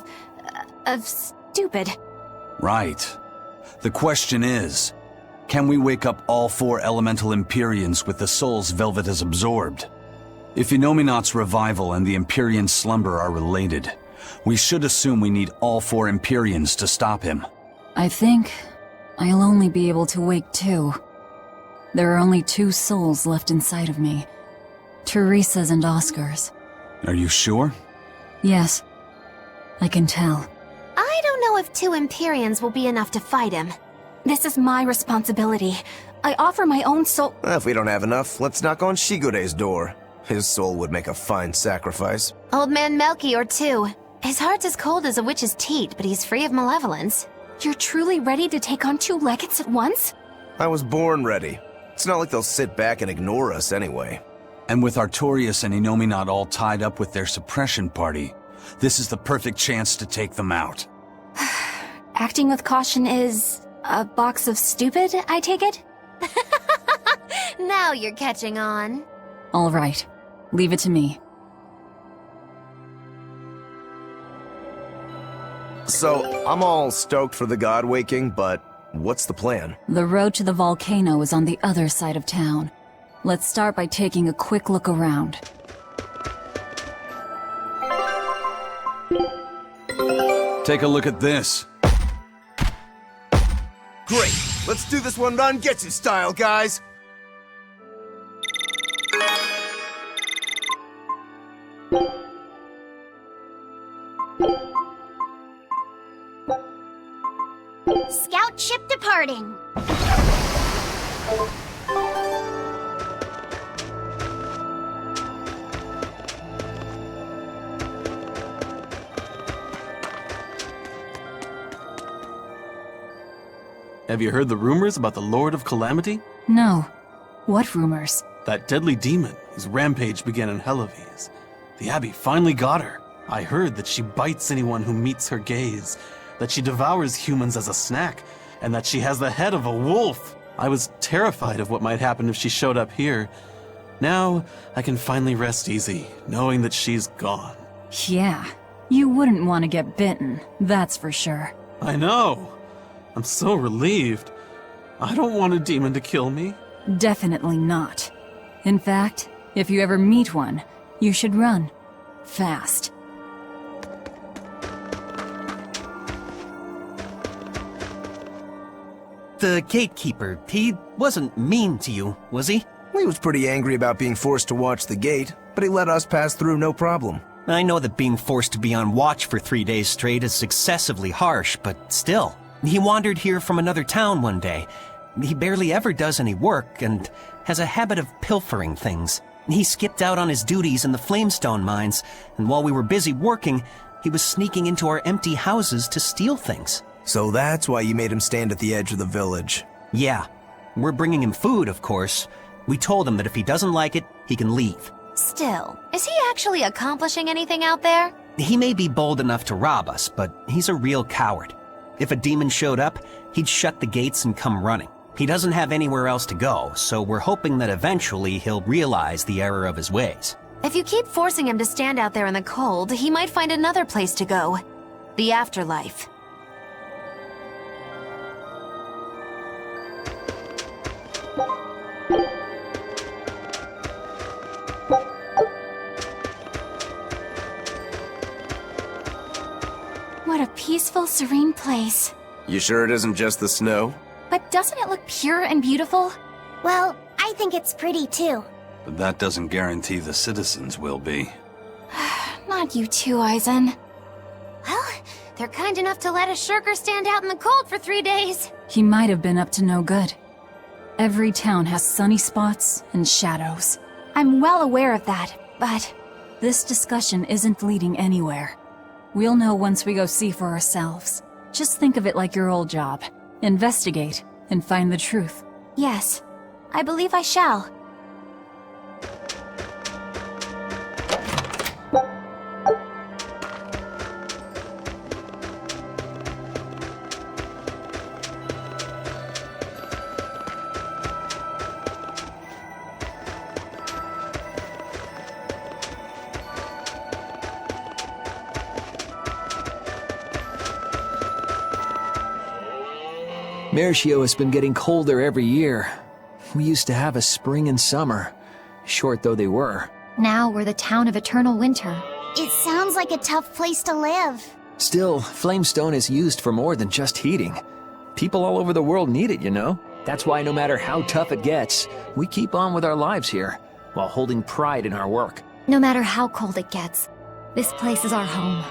of stupid. Right. The question is, can we wake up all 4 elemental Empyreans with the souls Velvet has absorbed? If Innominat's revival and the Empyrean slumber are related, we should assume we need all 4 Empyreans to stop him. I think I'll only be able to wake 2. There are only 2 souls left inside of me. Teresa's and Oscar's. Are you sure? Yes. I can tell. I don't know if 2 Empyreans will be enough to fight him. This is my responsibility. I offer my own soul— If we don't have enough, let's knock on Shigure's door. His soul would make a fine sacrifice. Old man Meirchio, too. His heart's as cold as a witch's teat, but he's free of malevolence. You're truly ready to take on 2 legates at once? I was born ready. It's not like they'll sit back and ignore us anyway. And with Artorias and Innominat all tied up with their suppression party, this is the perfect chance to take them out. Acting with caution is a box of stupid, I take it? Now you're catching on. All right. Leave it to me. So, I'm all stoked for the god waking, but what's the plan? The road to the volcano is on the other side of town. Let's start by taking a quick look around. Take a look at this. Great! Let's do this one run Getsu style, guys! Scout ship departing. Have you heard the rumors about the Lord of Calamity? No. What rumors? That deadly demon whose rampage began in Helaves. The Abbey finally got her. I heard that she bites anyone who meets her gaze, that she devours humans as a snack, and that she has the head of a wolf. I was terrified of what might happen if she showed up here. Now, I can finally rest easy, knowing that she's gone. Yeah. You wouldn't want to get bitten, that's for sure. I know. I'm so relieved. I don't want a demon to kill me. Definitely not. In fact, if you ever meet one, you should run. Fast. The gatekeeper, he wasn't mean to you, was he? He was pretty angry about being forced to watch the gate, but he let us pass through no problem. I know that being forced to be on watch for 3 days straight is excessively harsh, but still. He wandered here from another town one day. He barely ever does any work and has a habit of pilfering things. He skipped out on his duties in the Flamestone mines, and while we were busy working, he was sneaking into our empty houses to steal things. So that's why you made him stand at the edge of the village. Yeah. We're bringing him food, of course. We told him that if he doesn't like it, he can leave. Still, is he actually accomplishing anything out there? He may be bold enough to rob us, but he's a real coward. If a demon showed up, he'd shut the gates and come running. He doesn't have anywhere else to go, so we're hoping that eventually he'll realize the error of his ways. If you keep forcing him to stand out there in the cold, he might find another place to go. The afterlife. What a peaceful, serene place. You sure it isn't just the snow? But doesn't it look pure and beautiful? Well, I think it's pretty too. But that doesn't guarantee the citizens will be. Not you too, Eisen. Well, they're kind enough to let a shirker stand out in the cold for 3 days. He might have been up to no good. Every town has sunny spots and shadows. I'm well aware of that, but... This discussion isn't leading anywhere. We'll know once we go see for ourselves. Just think of it like your old job. Investigate and find the truth. Yes, I believe I shall. Meirchio has been getting colder every year. We used to have a spring and summer, short though they were. Now we're the town of eternal winter. It sounds like a tough place to live. Still, Flamestone is used for more than just heating. People all over the world need it, you know? That's why no matter how tough it gets, we keep on with our lives here, while holding pride in our work. No matter how cold it gets, this place is our home.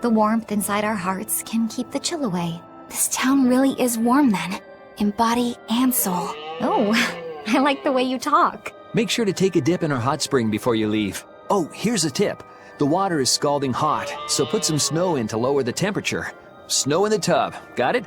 The warmth inside our hearts can keep the chill away. This town really is warm then, in body and soul. Oh, I like the way you talk. Make sure to take a dip in our hot spring before you leave. Oh, here's a tip. The water is scalding hot, so put some snow in to lower the temperature. Snow in the tub, got it?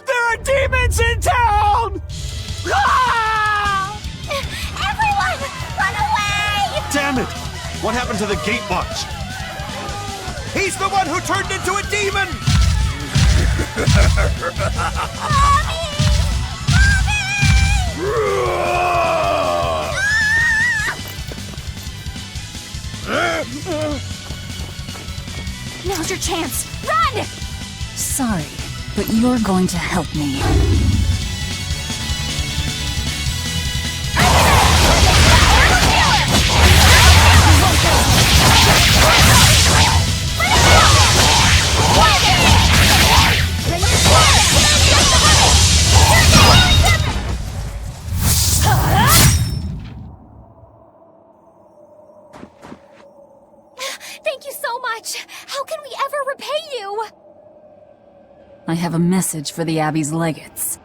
There are demons in town! Ah! Everyone, run away! Damn it! What happened to the gate watch? He's the one who turned into a demon! Now's your chance! Run! Sorry, but you're going to help me. Thank you so much! How can we ever repay you? I have a message for the Abbey's legates.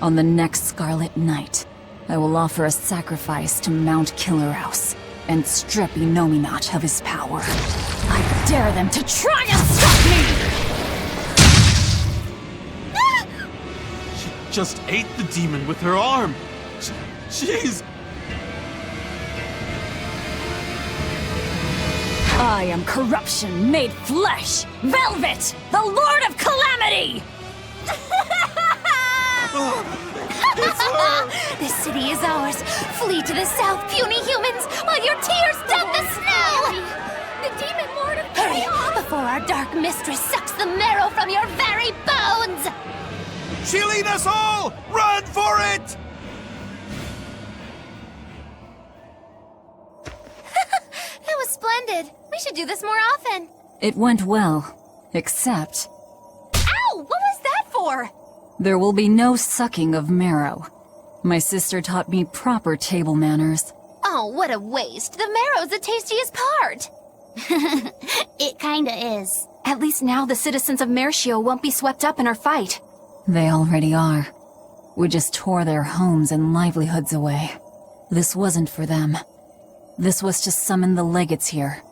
On the next Scarlet Night, I will offer a sacrifice to Mount Killerhouse. and strip Innominat of his power. I dare them to try and stop me! She just ate the demon with her arm! She's... I am corruption made flesh! Velvet! The Lord of Calamity! This city is ours. Flee to the south, puny humans, while your tears dump the snow! The demon lord of chaos! Before our dark mistress sucks the marrow from your very bones! She'll eat us all! Run for it! That was splendid. We should do this more often. It went well, except... Ow! What was that for? There will be no sucking of marrow. My sister taught me proper table manners. Oh, what a waste. The marrow's the tastiest part. It kinda is. At least now the citizens of Meirchio won't be swept up in our fight. They already are. We just tore their homes and livelihoods away. This wasn't for them. This was to summon the legates here.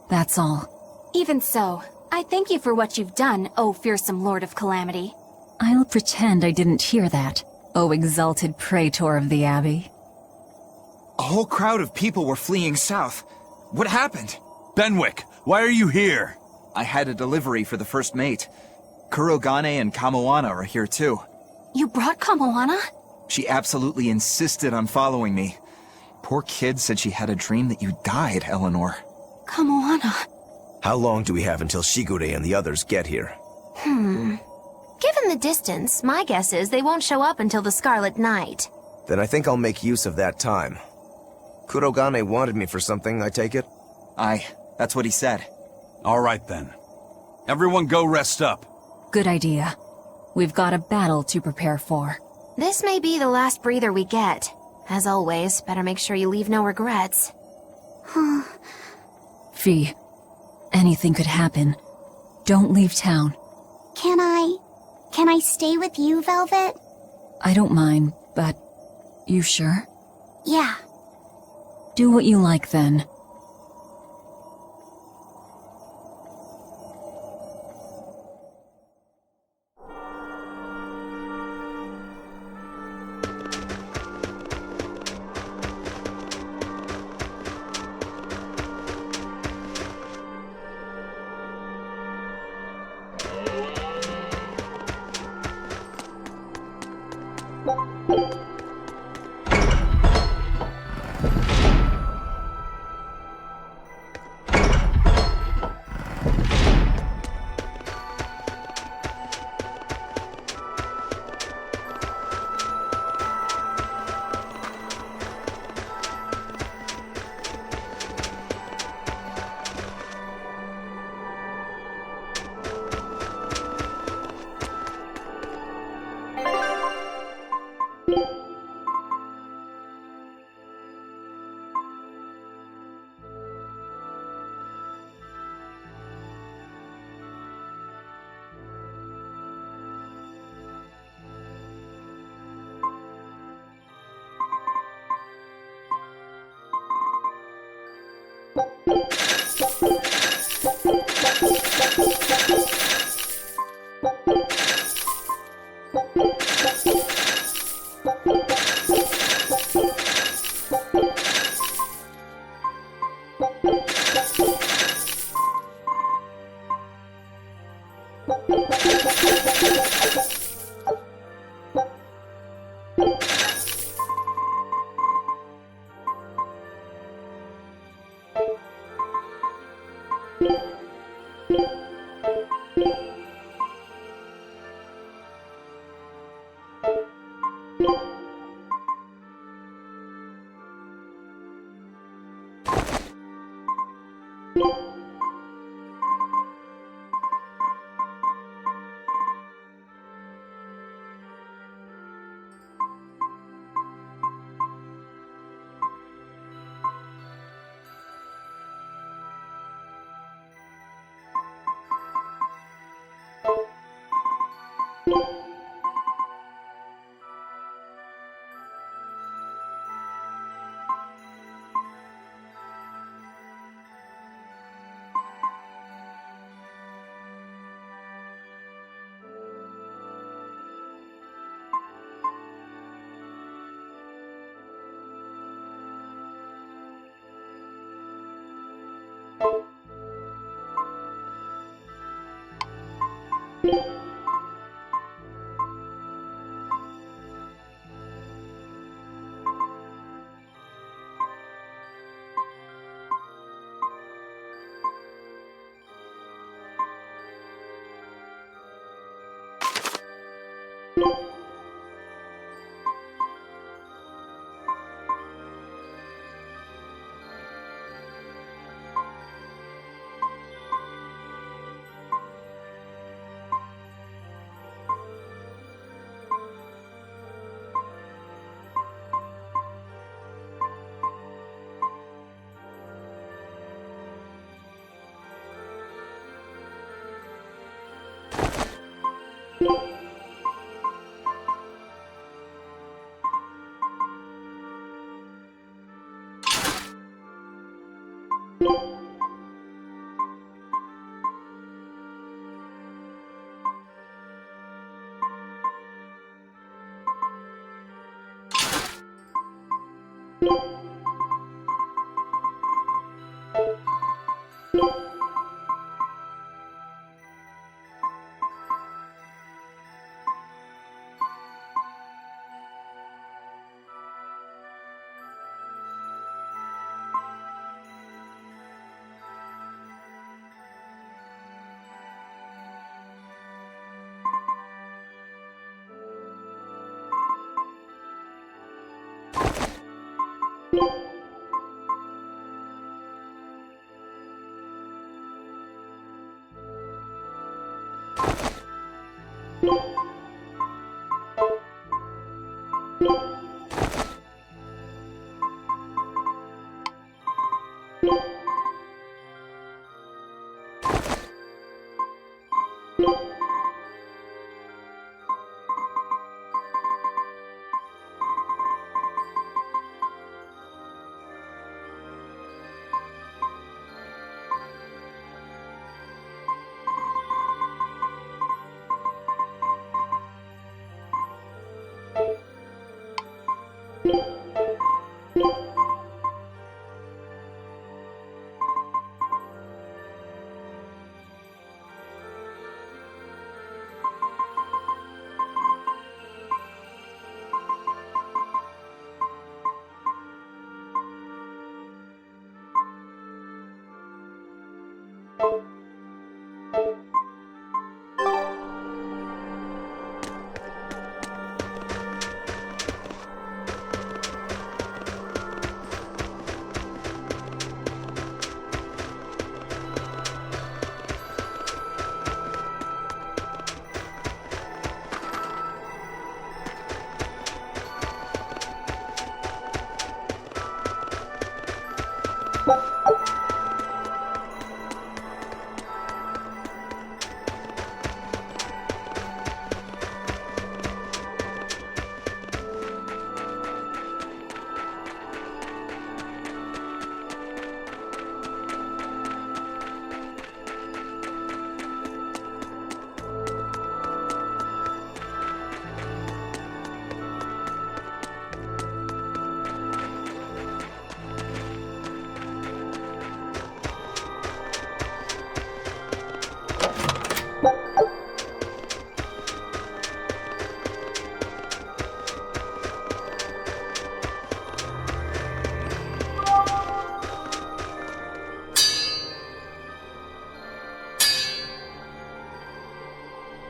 That's all. Even so, I thank you for what you've done, O fearsome Lord of Calamity. I'll pretend I didn't hear that, O exalted praetor of the Abbey. A whole crowd of people were fleeing south. What happened? Benwick, why are you here? I had a delivery for the first mate. Kurogane and Kamoana are here too. You brought Kamoana? She absolutely insisted on following me. Poor kid said she had a dream that you died, Eleanor. Kamoana. How long do we have until Shigure and the others get here? Given the distance, my guess is they won't show up until the Scarlet Night. Then I think I'll make use of that time. Kurogane wanted me for something, I take it? Aye, that's what he said. All right then. Everyone go rest up. Good idea. We've got a battle to prepare for. This may be the last breather we get. As always, better make sure you leave no regrets. Fee, anything could happen. Don't leave town. Can I stay with you, Velvet? I don't mind, but... You sure? Yeah. Do what you like, then.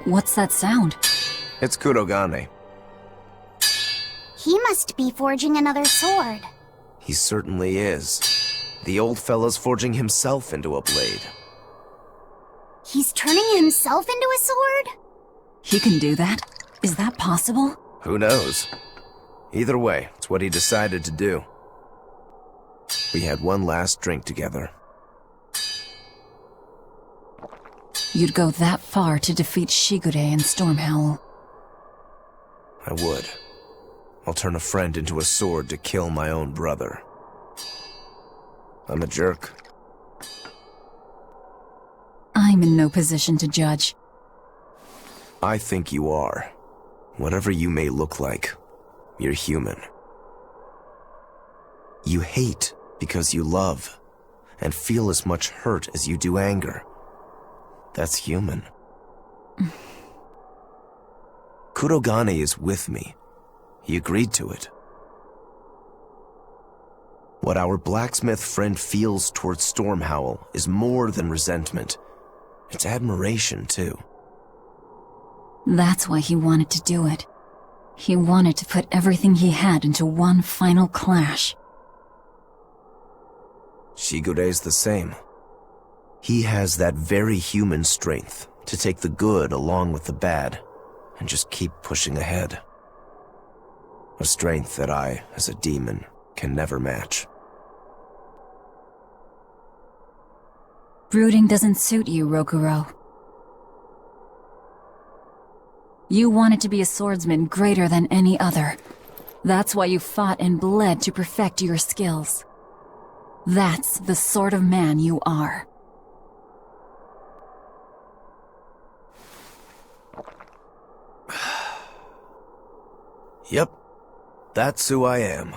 What's that sound? It's Kurogane. He must be forging another sword. He certainly is. The old fella's forging himself into a blade. He's turning himself into a sword? He can do that? Is that possible? Who knows? Either way, it's what he decided to do. We had one last drink together. You'd go that far to defeat Shigure and Stormhowl. I would. I'll turn a friend into a sword to kill my own brother. I'm a jerk. I'm in no position to judge. I think you are. Whatever you may look like, you're human. You hate because you love, and feel as much hurt as you do anger. That's human. Kurogane is with me. He agreed to it. What our blacksmith friend feels towards Stormhowl is more than resentment. It's admiration, too. That's why he wanted to do it. He wanted to put everything he had into one final clash. Shigure's the same. He has that very human strength to take the good along with the bad and just keep pushing ahead. A strength that I, as a demon, can never match. Brooding doesn't suit you, Rokuro. You wanted to be a swordsman greater than any other. That's why you fought and bled to perfect your skills. That's the sort of man you are. Yep, that's who I am.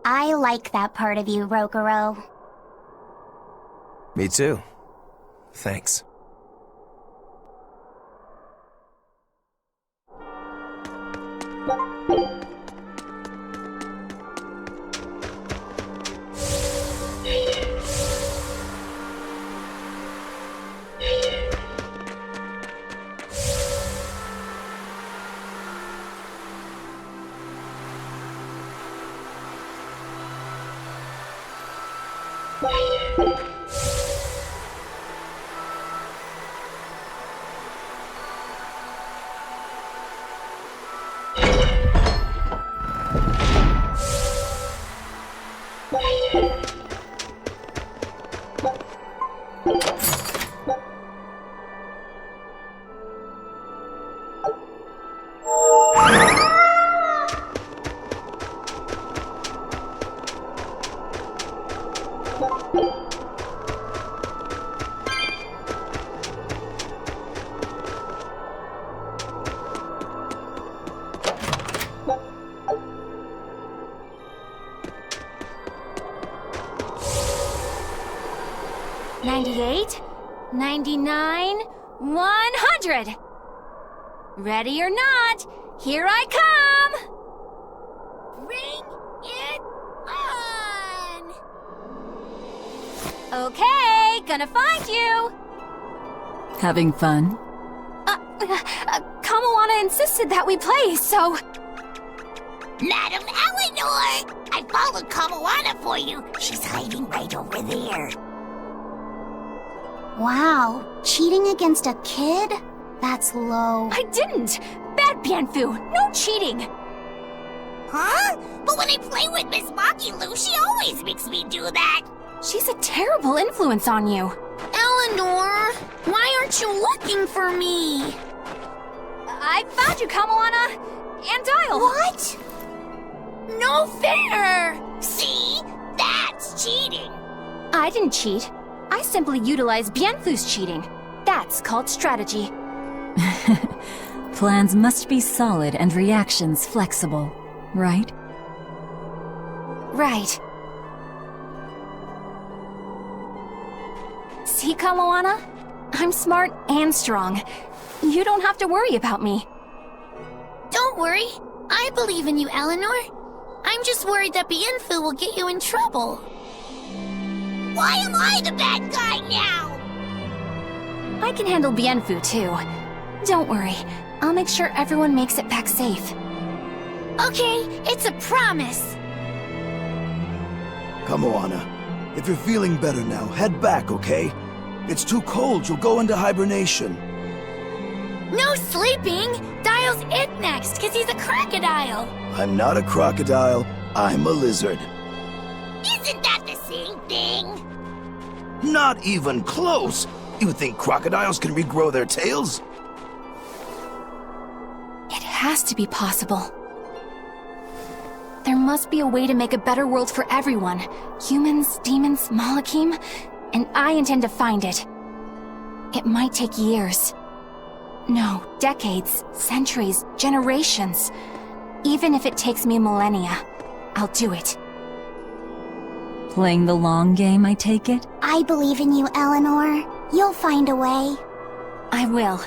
I like that part of you, Rokuro. Me too. Thanks. Ready or not, here I come! Bring it on! Okay, gonna find you! Having fun? Kamawana insisted that we play, so... Madam Eleanor! I followed Kamawana for you. She's hiding right over there. Wow, cheating against a kid? That's low. I didn't! Bad Bienfu! No cheating! Huh? But when I play with Miss Makilu, she always makes me do that. She's a terrible influence on you. Eleanor, why aren't you looking for me? I found you, Kamawana! And Dial! What? No fair! See? That's cheating. I didn't cheat. I simply utilized Bienfu's cheating. That's called strategy. Plans must be solid and reactions flexible, right? Right. See, Kamawana? I'm smart and strong. You don't have to worry about me. Don't worry. I believe in you, Eleanor. I'm just worried that Bienfu will get you in trouble. Why am I the bad guy now? I can handle Bienfu, too. Don't worry. I'll make sure everyone makes it back safe. Okay, it's a promise. Kamawana, if you're feeling better now, head back, okay? It's too cold, you'll go into hibernation. No sleeping! Dial's it next, because he's a crocodile. I'm not a crocodile, I'm a lizard. Isn't that the same thing? Not even close! You think crocodiles can regrow their tails? It has to be possible. There must be a way to make a better world for everyone. Humans, demons, Malakim, and I intend to find it. It might take years. No, decades, centuries, generations. Even if it takes me millennia, I'll do it. Playing the long game, I take it? I believe in you, Eleanor. You'll find a way. I will.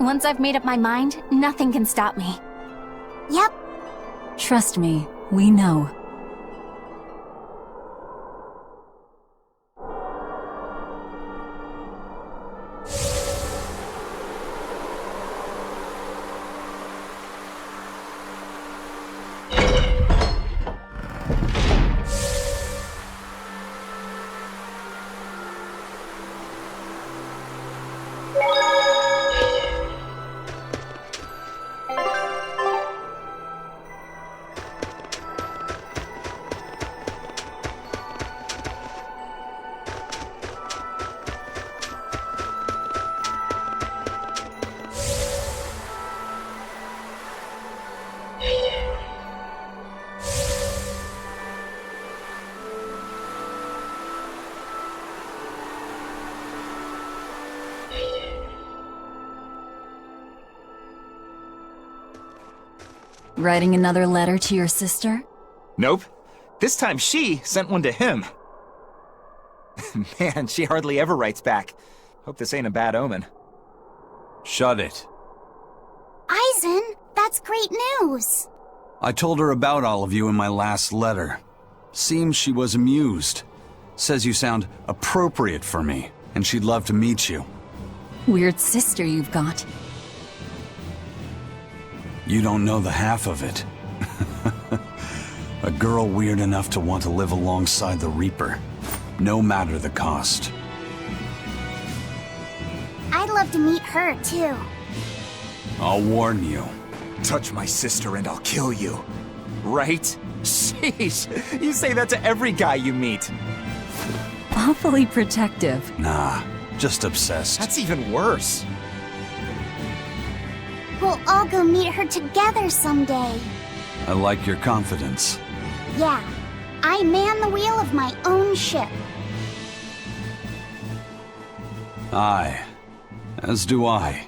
Once I've made up my mind, nothing can stop me. Yep. Trust me, we know. Writing another letter to your sister? Nope. This time she sent one to him. Man, she hardly ever writes back. Hope this ain't a bad omen. Shut it. Aizen, that's great news. I told her about all of you in my last letter. Seems she was amused. Says you sound appropriate for me, and she'd love to meet you. Weird sister you've got. You don't know the half of it. A girl weird enough to want to live alongside the Reaper, no matter the cost. I'd love to meet her, too. I'll warn you. Touch my sister and I'll kill you. Right? Sheesh, you say that to every guy you meet. Awfully protective. Nah, just obsessed. That's even worse. We'll all go meet her together someday. I like your confidence. Yeah, I man the wheel of my own ship. Aye, as do I.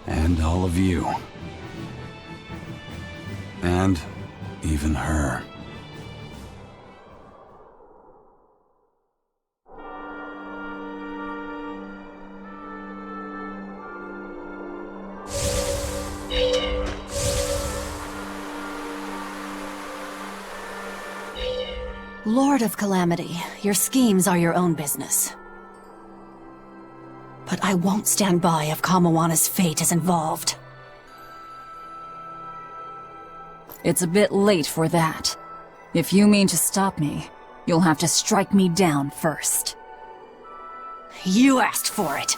And all of you. And even her. Lord of Calamity, your schemes are your own business. But I won't stand by if Kamawana's fate is involved. It's a bit late for that. If you mean to stop me, you'll have to strike me down first. You asked for it.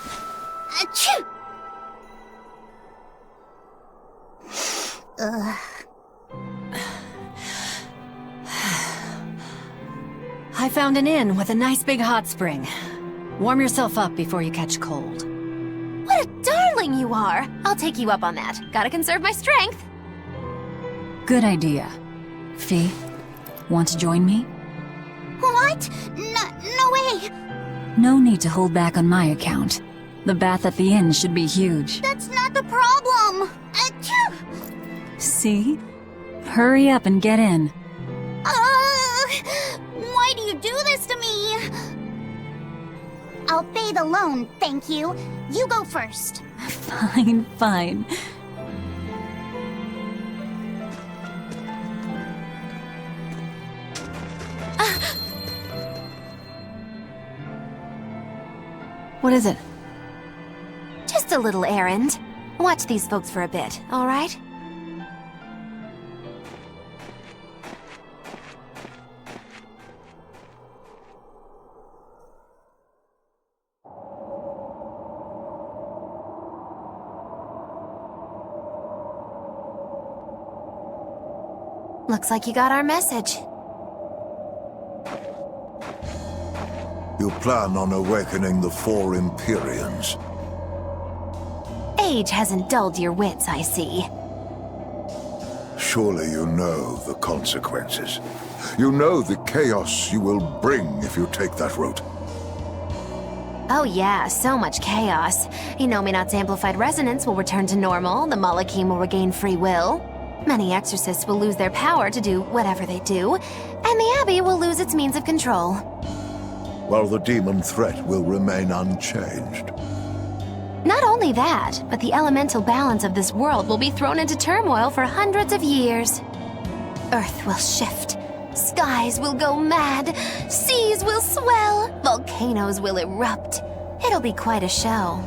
Achoo! Ugh. I found an inn with a nice big hot spring. Warm yourself up before you catch cold. What a darling you are! I'll take you up on that. Gotta conserve my strength. Good idea. Fee, want to join me? What? No way! No need to hold back on my account. The bath at the inn should be huge. That's not the problem! Achoo! See? Hurry up and get in. Why do you do this to me? I'll bathe alone, thank you. You go first. Fine, fine. What is it? Just a little errand. Watch these folks for a bit, all right? Looks like you got our message. You plan on awakening the 4 Empyreans. Age hasn't dulled your wits, I see. Surely you know the consequences. You know the chaos you will bring if you take that route. Oh yeah, so much chaos. Inominat's amplified resonance will return to normal, the Malakim will regain free will. Many exorcists will lose their power to do whatever they do, and the Abbey will lose its means of control. While the demon threat will remain unchanged. Not only that, but the elemental balance of this world will be thrown into turmoil for hundreds of years. Earth will shift, skies will go mad, seas will swell, volcanoes will erupt. It'll be quite a show.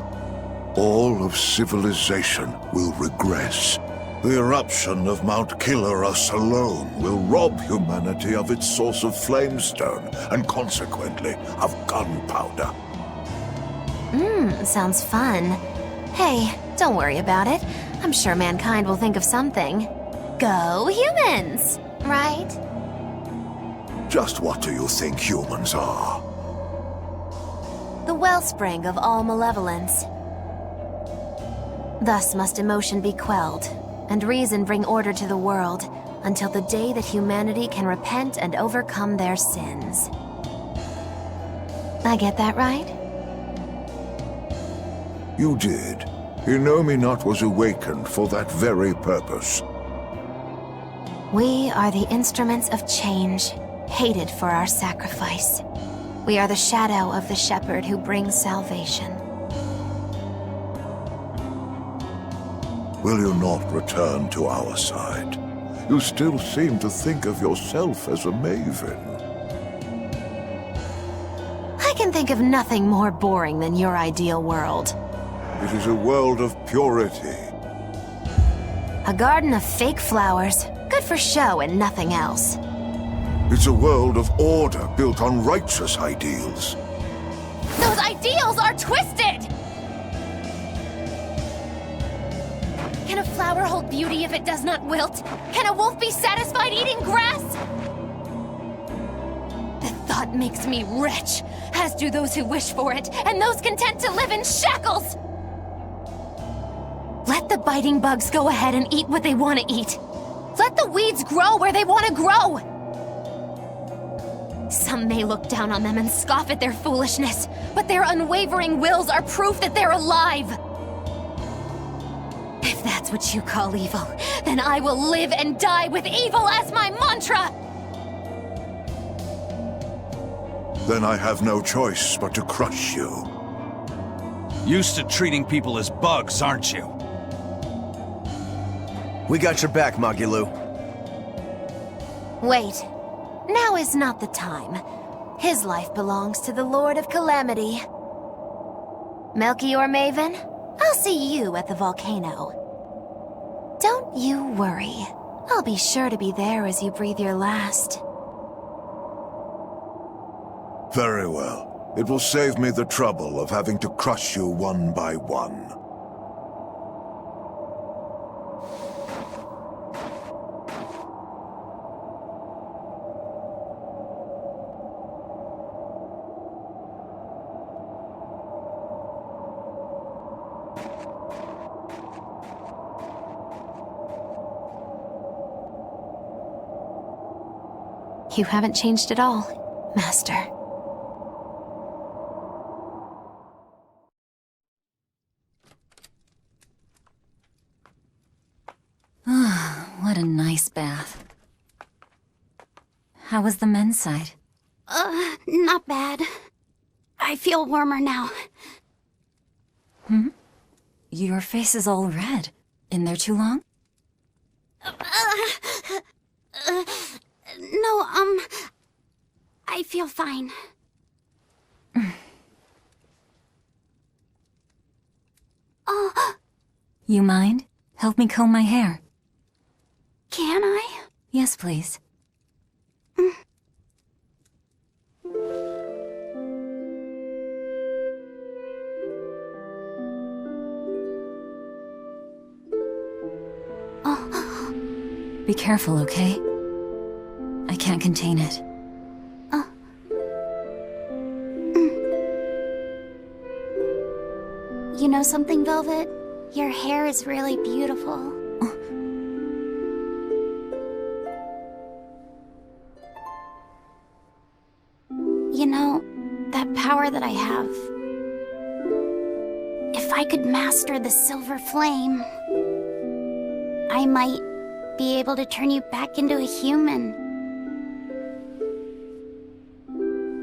All of civilization will regress. The eruption of Mount Killerus alone will rob humanity of its source of flamestone, and consequently, of gunpowder. Sounds fun. Hey, don't worry about it. I'm sure mankind will think of something. Go humans, right? Just what do you think humans are? The wellspring of all malevolence. Thus must emotion be quelled, and reason bring order to the world, until the day that humanity can repent and overcome their sins. I get that right? You did. Inominat was awakened for that very purpose. We are the instruments of change, hated for our sacrifice. We are the shadow of the shepherd who brings salvation. Will you not return to our side? You still seem to think of yourself as a maven. I can think of nothing more boring than your ideal world. It is a world of purity. A garden of fake flowers, good for show and nothing else. It's a world of order built on righteous ideals. Those ideals are twisted! Can a flower hold beauty if it does not wilt? Can a wolf be satisfied eating grass? The thought makes me rich, as do those who wish for it, and those content to live in shackles! Let the biting bugs go ahead and eat what they want to eat. Let the weeds grow where they want to grow! Some may look down on them and scoff at their foolishness, but their unwavering wills are proof that they're alive! If that's what you call evil, then I will live and die with evil as my mantra! Then I have no choice but to crush you. Used to treating people as bugs, aren't you? We got your back, Magilu. Wait. Now is not the time. His life belongs to the Lord of Calamity. Meirchio Maven, I'll see you at the volcano. Don't you worry. I'll be sure to be there as you breathe your last. Very well. It will save me the trouble of having to crush you one by one. You haven't changed at all, Master. What a nice bath. How was the men's side? Not bad. I feel warmer now. Hmm? Your face is all red. In there too long? No, I feel fine. Oh. You mind? Help me comb my hair. Can I? Yes, please. Be careful, okay? I can't contain it. You know something, Velvet? Your hair is really beautiful. You know, that power that I have... If I could master the silver flame... I might be able to turn you back into a human.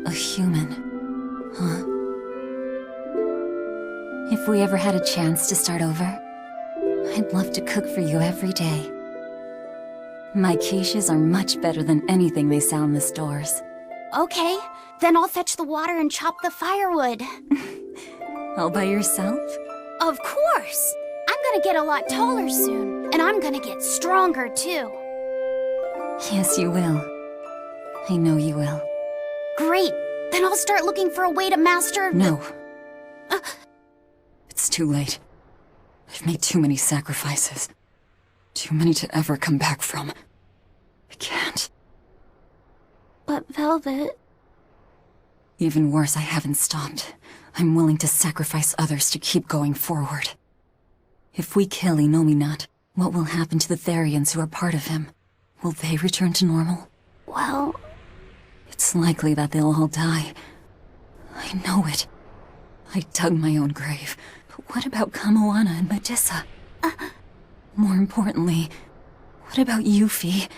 A human, huh? If we ever had a chance to start over, I'd love to cook for you every day. My quiches are much better than anything they sell in the stores. Okay, then I'll fetch the water and chop the firewood. All by yourself? Of course! I'm gonna get a lot taller soon, and I'm gonna get stronger too. Yes, you will. I know you will. Great! Then I'll start looking for a way to master... No. It's too late. I've made too many sacrifices. Too many to ever come back from. I can't. But Velvet... Even worse, I haven't stopped. I'm willing to sacrifice others to keep going forward. If we kill Innominat, what will happen to the Therians who are part of him? Will they return to normal? Well... It's likely that they'll all die. I know it. I dug my own grave. But what about Kamoana and Medusa? More importantly, what about Yuffie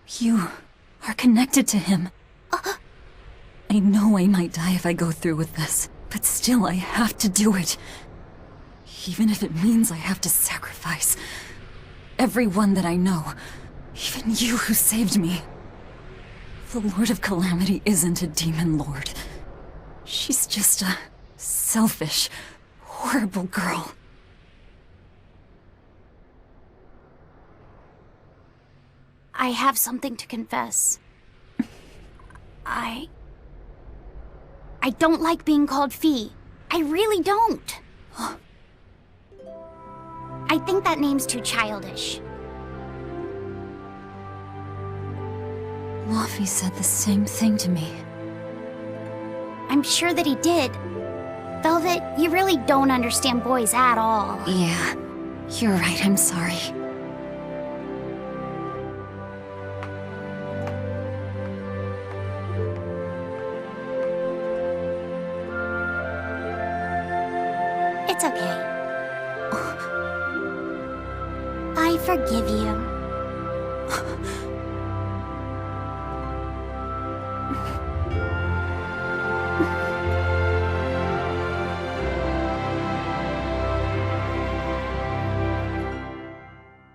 You are connected to him. I know I might die if I go through with this, but still I have to do it. Even if it means I have to sacrifice everyone that I know, even you who saved me. The Lord of Calamity isn't a demon lord. She's just a selfish, horrible girl. I have something to confess. I don't like being called Fee. I really don't. I think that name's too childish. Luffy said the same thing to me. I'm sure that he did. Velvet, you really don't understand boys at all. Yeah, you're right, I'm sorry. It's okay. I forgive you.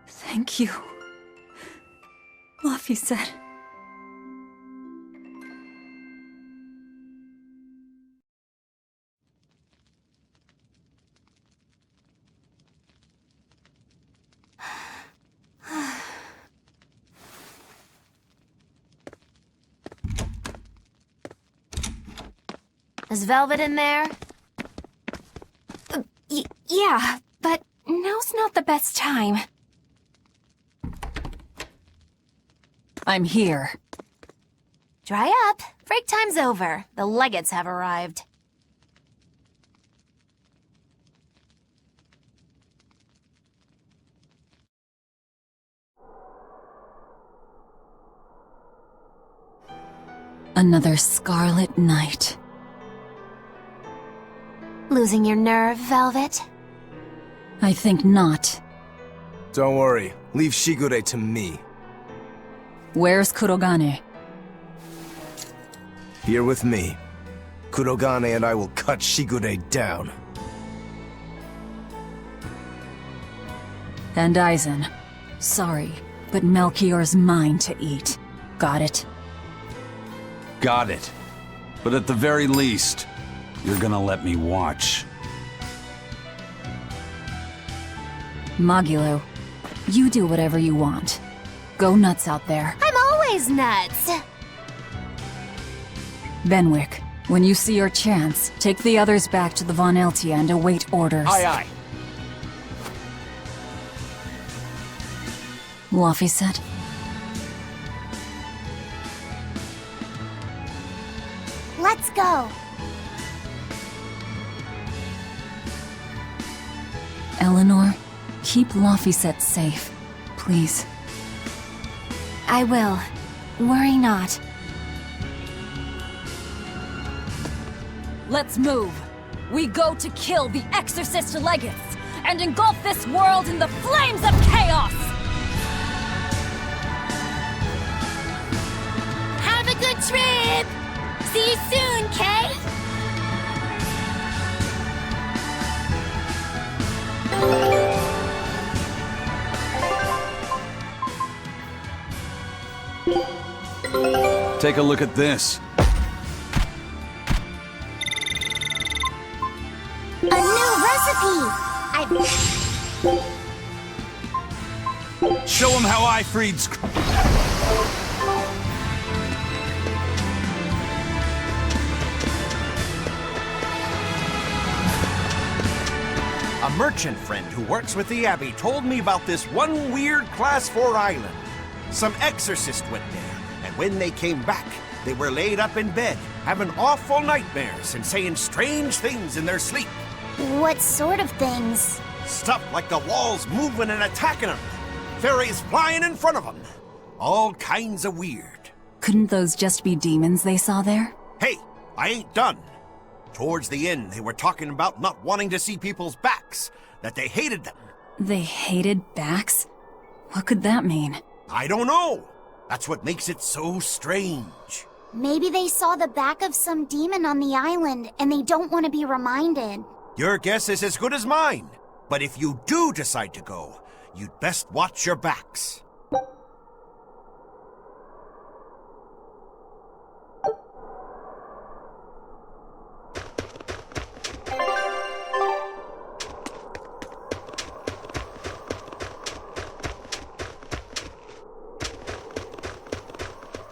Thank you. Luffy said. Is Velvet in there? Yeah, but now's not the best time. I'm here. Dry up. Break time's over. The legates have arrived. Another scarlet night. Losing your nerve, Velvet? I think not. Don't worry. Leave Shigure to me. Where's Kurogane? Here with me. Kurogane and I will cut Shigure down. And Aizen. Sorry, but Melchior's mine to eat. Got it? Got it. But at the very least, you're gonna let me watch. Magilo, you do whatever you want. Go nuts out there. I'm always nuts! Benwick, when you see your chance, take the others back to the Von Eltia and await orders. Aye, aye. Luffy said. Let's go. Eleanor, keep Laphicet safe, please. I will. Worry not. Let's move. We go to kill the Exorcist Legates and engulf this world in the flames of chaos! Have a good trip! See you soon, Kay! Take a look at this. A new recipe! Show him how I freed A merchant friend who works with the Abbey told me about this one weird Class 4 island. Some exorcist went there, and when they came back, they were laid up in bed, having awful nightmares and saying strange things in their sleep. What sort of things? Stuff like the walls moving and attacking them. Fairies flying in front of them. All kinds of weird. Couldn't those just be demons they saw there? Hey, I ain't done. Towards the end, they were talking about not wanting to see people's backs, that they hated them. They hated backs? What could that mean? I don't know. That's what makes it so strange. Maybe they saw the back of some demon on the island, and they don't want to be reminded. Your guess is as good as mine. But if you do decide to go, you'd best watch your backs.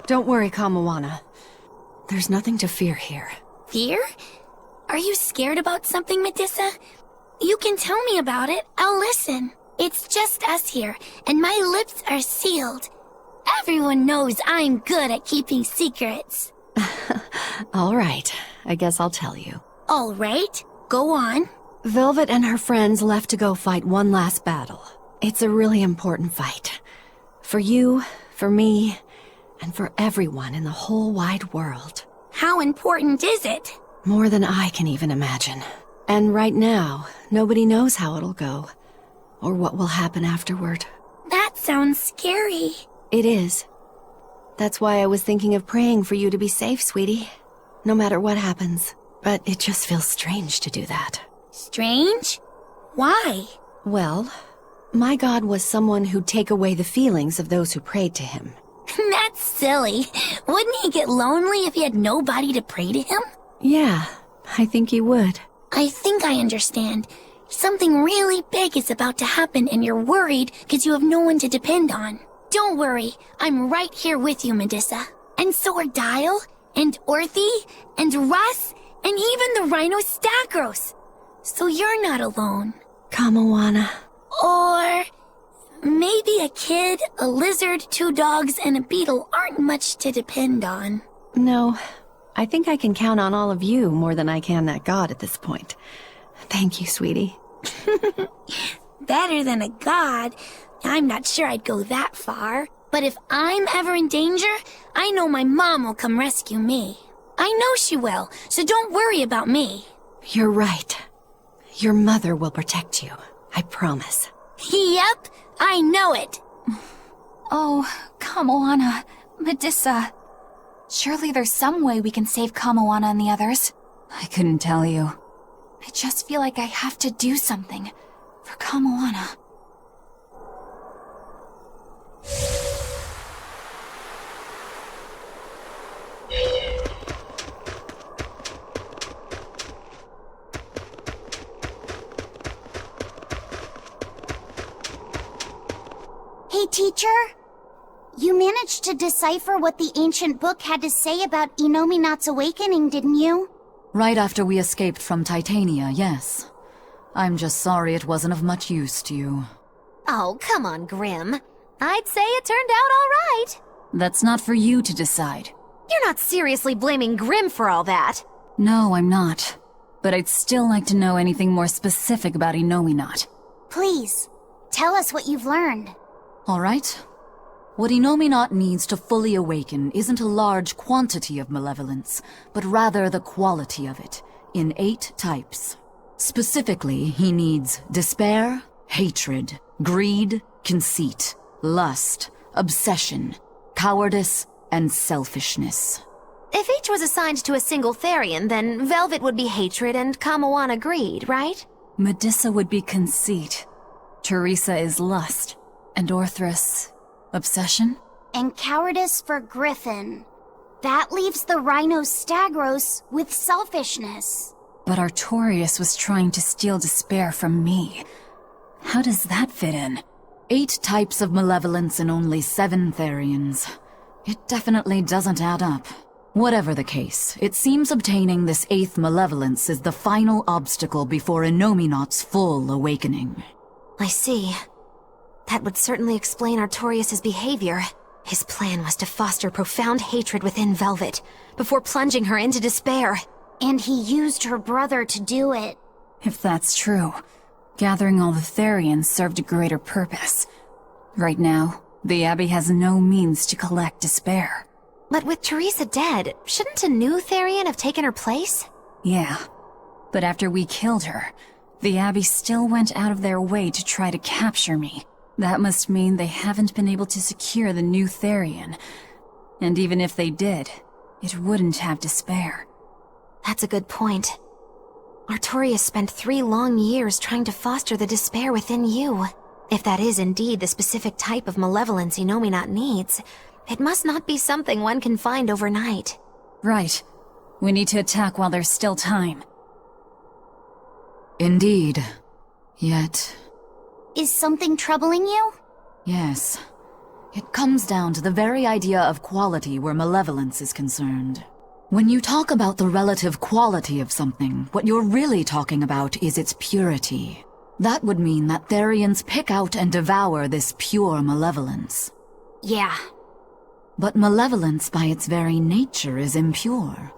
Don't worry, Kamawana. There's nothing to fear here. Fear? Are you scared about something, Medusa? You can tell me about it. I'll listen. It's just us here, and my lips are sealed. Everyone knows I'm good at keeping secrets. All right, I guess I'll tell you. All right, go on. Velvet and her friends left to go fight one last battle. It's a really important fight. For you, for me, and for everyone in the whole wide world. How important is it? More than I can even imagine. And right now, nobody knows how it'll go, or what will happen afterward. That sounds scary. It is. That's why I was thinking of praying for you to be safe, sweetie. No matter what happens. But it just feels strange to do that. Strange? Why? Well, my God was someone who'd take away the feelings of those who prayed to him. That's silly. Wouldn't he get lonely if he had nobody to pray to him? Yeah, I think he would. I think I understand. Something really big is about to happen and you're worried because you have no one to depend on. Don't worry, I'm right here with you, Medusa. And so are Dial, and Orthy, and Russ, and even the Rhinostacros. So you're not alone. Kamawana. Or maybe a kid, a lizard, 2 dogs, and a beetle aren't much to depend on. No, I think I can count on all of you more than I can that god at this point. Thank you, sweetie. Better than a god. I'm not sure I'd go that far. But if I'm ever in danger, I know my mom will come rescue me. I know she will, so don't worry about me. You're right. Your mother will protect you. I promise. Yep, I know it. Oh, Kamawana, Medusa. Surely there's some way we can save Kamawana and the others. I couldn't tell you. I just feel like I have to do something for Kamawana. Hey, teacher? You managed to decipher what the ancient book had to say about Inominat's awakening, didn't you? Right after we escaped from Titania, yes. I'm just sorry it wasn't of much use to you. Oh, come on, Grim. I'd say it turned out all right. That's not for you to decide. You're not seriously blaming Grim for all that. No, I'm not. But I'd still like to know anything more specific about Inominat. Please, tell us what you've learned. All right. What Inominat needs to fully awaken isn't a large quantity of malevolence, but rather the quality of it, in 8 types. Specifically, he needs despair, hatred, greed, conceit, lust, obsession, cowardice, and selfishness. If each was assigned to a single Therian, then Velvet would be hatred and Kamawana greed, right? Medusa would be conceit. Teresa is lust. And Orthrus, obsession? And cowardice for Griffin. That leaves the Rhinostagros with selfishness. But Artorius was trying to steal despair from me. How does that fit in? 8 types of malevolence and only 7 Therians. It definitely doesn't add up. Whatever the case, it seems obtaining this 8th malevolence is the final obstacle before Inominat's full awakening. I see. That would certainly explain Artorius' behavior. His plan was to foster profound hatred within Velvet, before plunging her into despair. And he used her brother to do it. If that's true, gathering all the Therians served a greater purpose. Right now, the Abbey has no means to collect despair. But with Teresa dead, shouldn't a new Therian have taken her place? Yeah, but after we killed her, the Abbey still went out of their way to try to capture me. That must mean they haven't been able to secure the new Therian. And even if they did, it wouldn't have despair. That's a good point. Artorias spent 3 long years trying to foster the despair within you. If that is indeed the specific type of malevolence Innominat needs, it must not be something one can find overnight. Right. We need to attack while there's still time. Indeed. Yet... Is something troubling you? Yes. It comes down to the very idea of quality where malevolence is concerned. When you talk about the relative quality of something, what you're really talking about is its purity. That would mean that Therians pick out and devour this pure malevolence. Yeah. But malevolence by its very nature is impure.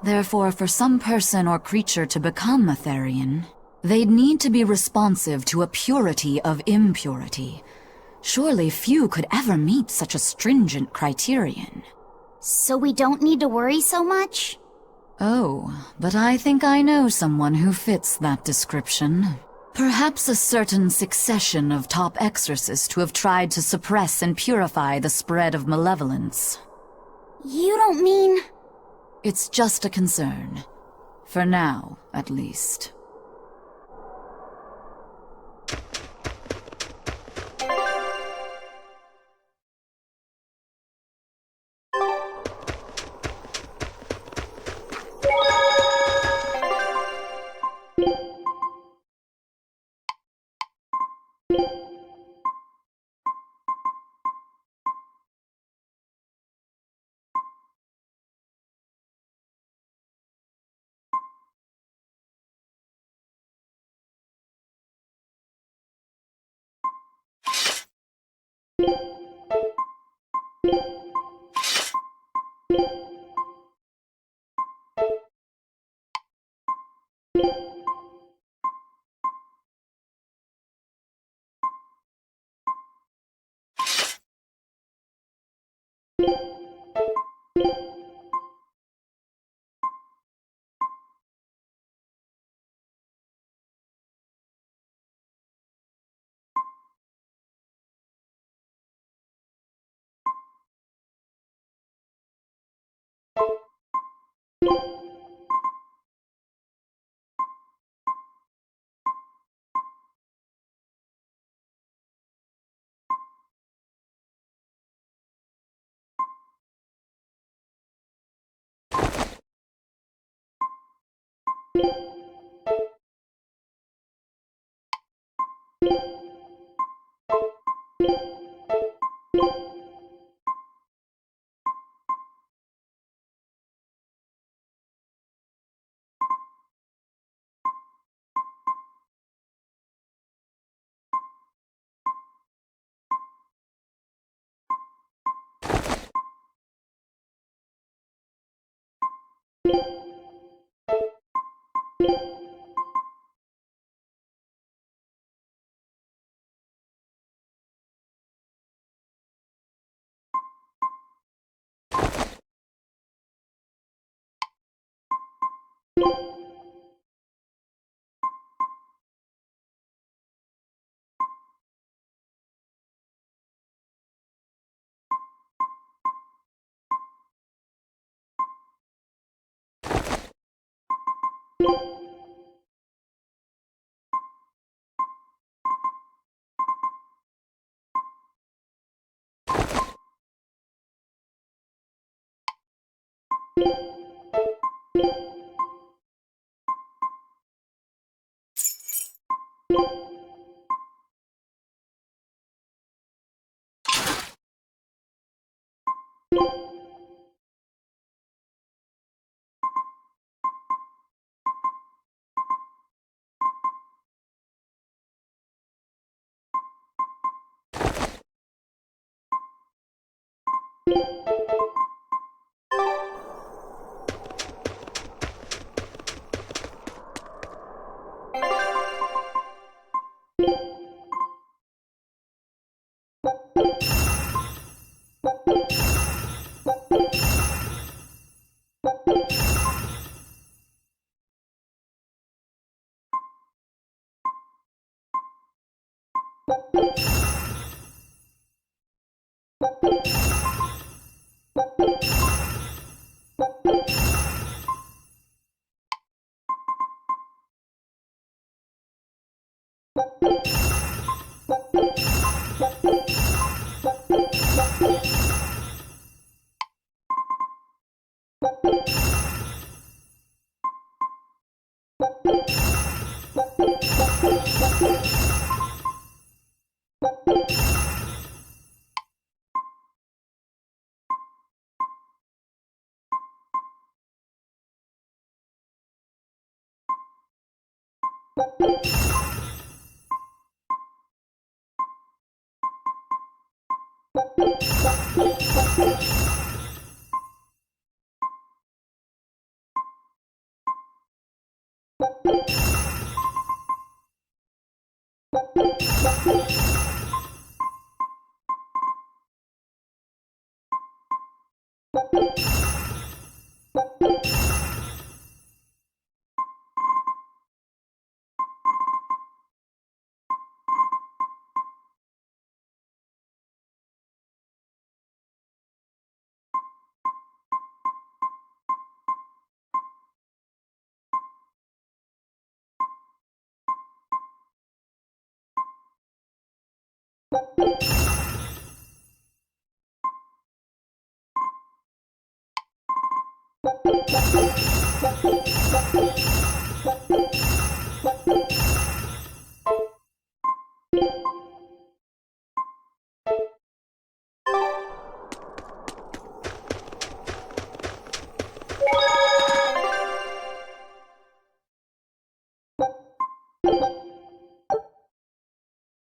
Therefore, for some person or creature to become a Therian, they'd need to be responsive to a purity of impurity. Surely few could ever meet such a stringent criterion. So we don't need to worry so much? Oh, but I think I know someone who fits that description. Perhaps a certain succession of top exorcists who have tried to suppress and purify the spread of malevolence. You don't mean... It's just a concern. For now, at least.